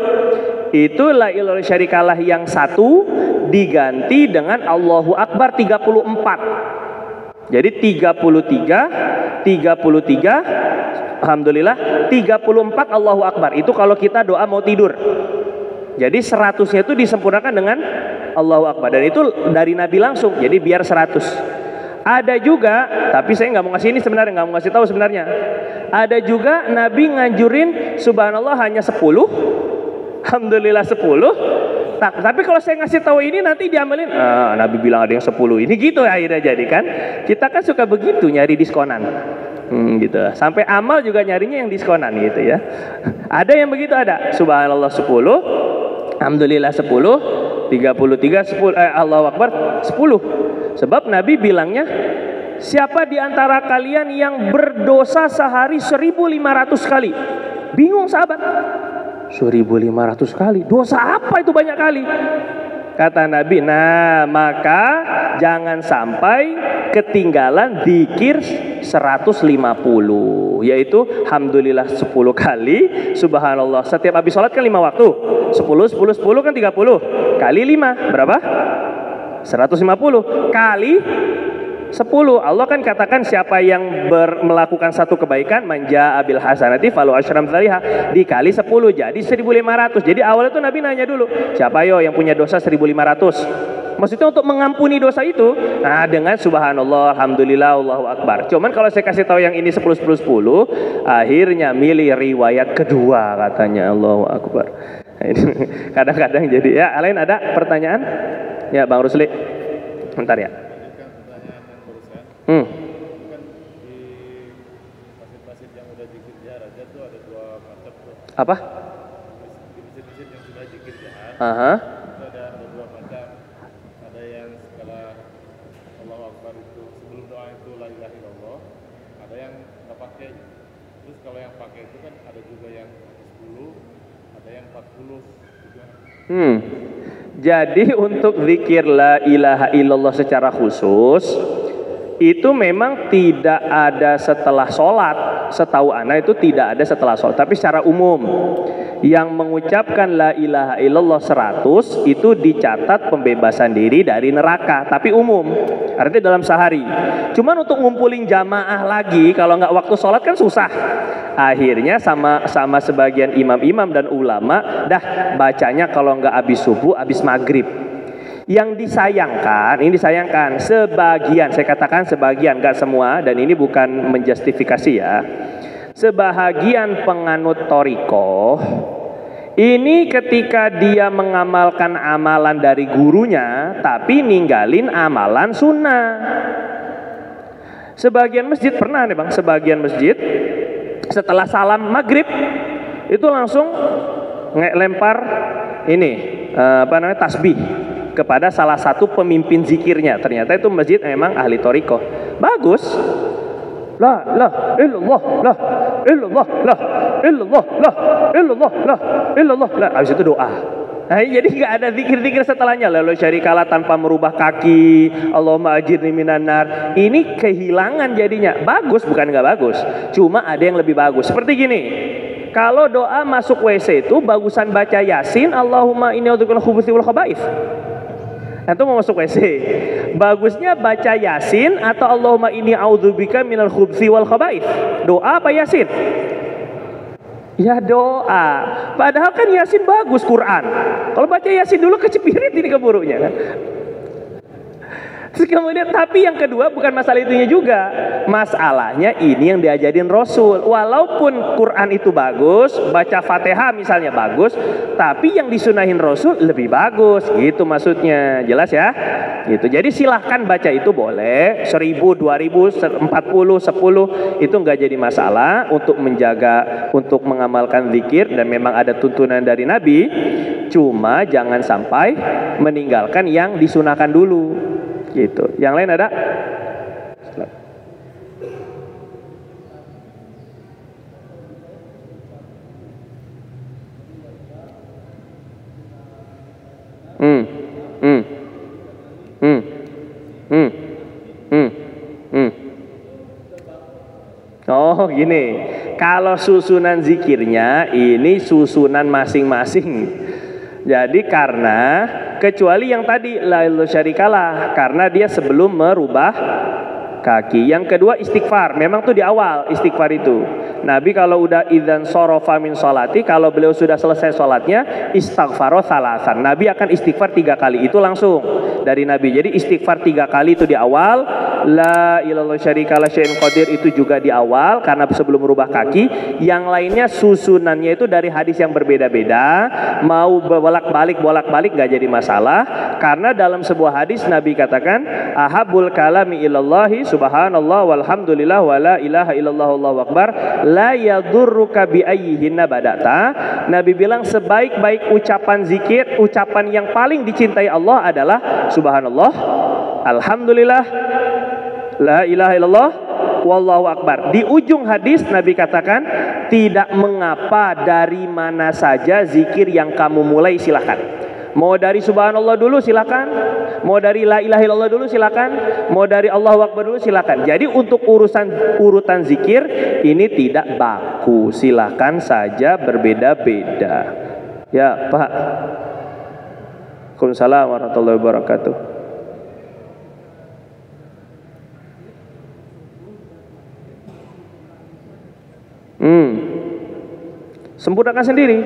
itu la ilaha syarikalah yang 1 diganti dengan Allahu Akbar 34. Jadi 33 alhamdulillah 34 Allahu Akbar. Itu kalau kita doa mau tidur. Jadi 100-nya itu disempurnakan dengan Allahu Akbar, dan itu dari Nabi langsung. Jadi biar 100. Ada juga, tapi saya nggak mau ngasih ini sebenarnya, nggak mau ngasih tahu sebenarnya. Ada juga Nabi nganjurin subhanallah hanya 10. Alhamdulillah 10. Tapi kalau saya ngasih tahu ini nanti diamalin, Nabi bilang ada yang 10 ini gitu akhirnya jadi kan. Kita kan suka begitu nyari diskonan. Gitu. Sampai amal juga nyarinya yang diskonan gitu ya. Ada yang begitu ada. Subhanallah 10, alhamdulillah 10, 33 10 Allahu Akbar 10. Sebab Nabi bilangnya, siapa di antara kalian yang berdosa sehari 1500 kali? Bingung sahabat. 1500 kali. Dosa apa itu banyak kali? Kata Nabi, nah maka jangan sampai ketinggalan zikir 150, yaitu alhamdulillah 10 kali, subhanallah. Setiap habis sholat kan 5 waktu, 10 kan 30 kali 5 berapa? 150 kali 10. Allah kan katakan siapa yang melakukan satu kebaikan, manja abil hasanati falu asyram dzaliha, dikali 10 jadi 1500. Jadi awalnya tuh Nabi nanya dulu, siapa yo yang punya dosa 1500? Maksudnya untuk mengampuni dosa itu. Nah, dengan subhanallah, alhamdulillah, Allahu akbar. Cuman kalau saya kasih tahu yang ini 10 10 10, akhirnya milih riwayat kedua katanya, Allahu akbar. Kadang-kadang jadi ya. Lain ada pertanyaan? Ya, Bang Rusli. Bentar ya. Kan di masjid-masjid yang udah zikir jahar aja tuh ada 2 macam tuh. Apa? Di masjid-masjid yang sudah zikir jahar, itu ada 2 macam. Ada yang setelah Allahu Akbar itu sebelum doa itu la ilaha illallah, ada yang nggak pakai. Terus kalau yang pakai itu kan ada juga yang 10, ada yang 40 juga. Jadi untuk zikir la ilaha illallah secara khusus itu memang tidak ada setelah sholat. Setahu ana itu tidak ada setelah sholat. Tapi secara umum yang mengucapkan la ilaha illallah 100 itu dicatat pembebasan diri dari neraka. Tapi umum, artinya dalam sehari. Cuman untuk ngumpulin jamaah lagi kalau nggak waktu sholat kan susah. Akhirnya sama sebagian imam-imam dan ulama dah bacanya kalau nggak habis subuh, habis maghrib. Yang disayangkan, ini disayangkan sebagian, saya katakan sebagian, nggak semua, dan ini bukan menjustifikasi ya. Sebahagian penganut thariqah ini ketika dia mengamalkan amalan dari gurunya, tapi ninggalin amalan sunnah. Sebagian masjid pernah nih bang, sebagian masjid setelah salam maghrib itu langsung lempar ini tasbih kepada salah satu pemimpin zikirnya. Ternyata itu masjid memang ahli thariqah. Bagus. La illallah, la illallah, la illallah, la illallah, la illallah. Habis itu doa. Nah, jadi nggak ada zikir-zikir setelahnya. Lalu syarikalah tanpa merubah kaki. Allahumma ajirni minan nar. Ini kehilangan jadinya. Bagus bukan nggak bagus. Cuma ada yang lebih bagus. Seperti gini. Kalau doa masuk WC itu bagusan baca Yasin, Allahumma inni a'udzubika minal khubuthi wal khaba'ith. Itu mau masuk WC. Bagusnya baca Yasin atau Allahumma inni a'udzubika minal khubuthi wal khaba'ith. Doa apa Yasin? Ya doa. Padahal kan Yasin bagus Quran. Kalau baca Yasin dulu kecepirit ini keburunya kan. Terus kemudian tapi yang kedua bukan masalah itunya juga. Masalahnya ini yang diajarin Rasul. Walaupun Quran itu bagus, baca Fatihah misalnya bagus, tapi yang disunahin Rasul lebih bagus. Gitu maksudnya. Jelas ya? Gitu. Jadi silahkan baca itu boleh 1000, 2000, 40, 10 itu nggak jadi masalah untuk menjaga, untuk mengamalkan zikir dan memang ada tuntunan dari Nabi. Cuma jangan sampai meninggalkan yang disunahkan dulu. Gitu. Yang lain ada? Oh gini, kalau susunan zikirnya ini susunan masing-masing. Jadi karena kecuali yang tadi la ilaha syarikalah, karena dia sebelum merubah kaki. Yang kedua istighfar, memang tuh di awal istighfar itu. Nabi kalau udah idzan sorofa min sholati, kalau beliau sudah selesai sholatnya istighfaro salasan. Nabi akan istighfar 3 kali, itu langsung dari Nabi. Jadi istighfar 3 kali itu di awal, la ilallah syarikalah syai'in qadir itu juga di awal karena sebelum merubah kaki. Yang lainnya susunannya itu dari hadis yang berbeda-beda. Mau bolak-balik nggak jadi masalah. Karena dalam sebuah hadis Nabi katakan, ahabul kalami ilallahi subhanallah walhamdulillah wala ilaha illallah allahu akbar la yadurruka bi ayyihinna badata. Nabi bilang sebaik-baik ucapan zikir, ucapan yang paling dicintai Allah adalah subhanallah, alhamdulillah, la ilaha illallah, wallahu akbar. Di ujung hadis Nabi katakan, tidak mengapa dari mana saja zikir yang kamu mulai silahkan. Mau dari subhanallah dulu silakan, mau dari la ilaha illallah dulu silakan, mau dari Allahu akbar dulu silakan. Jadi untuk urutan zikir ini tidak baku, silakan saja berbeda-beda. Ya Pak. Waalaikumsalam warahmatullahi wabarakatuh. Sempurnakan sendiri.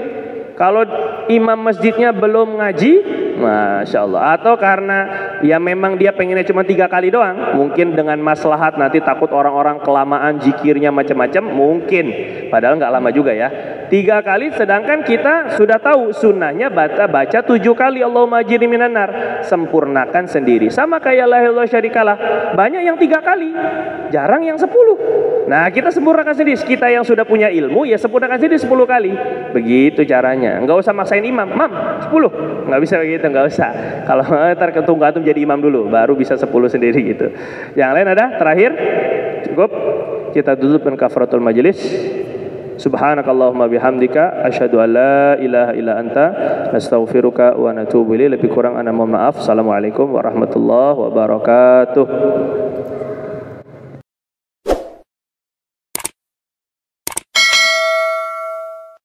Kalau imam masjidnya belum ngaji, Masya Allah. Atau karena ya memang dia pengennya cuma 3 kali doang, mungkin dengan maslahat nanti takut orang-orang kelamaan zikirnya macam-macam, mungkin. Padahal nggak lama juga ya. 3 kali, sedangkan kita sudah tahu sunnahnya baca 7 kali Allahumma ajirni minan nar. Sempurnakan sendiri. Sama kayak la ilaha illallah syarikalah. Banyak yang 3 kali, jarang yang 10. Nah kita sempurnakan sendiri. Kita yang sudah punya ilmu ya sempurnakan sendiri 10 kali. Begitu caranya. Nggak usah maksain imam. Mam 10. Nggak bisa begitu, nggak usah. Kalau ntar ketung-ketung jadi imam dulu, baru bisa 10 sendiri gitu. Yang lain ada? Terakhir? Cukup? Kita tutup dengan kafaratul majelis. Subhanakallahumma bihamdika asyhadu an la ilaha illa anta nastaghfiruka wa natubu ilaik. Lebih kurang ana mohon maaf. Assalamualaikum warahmatullahi wabarakatuh.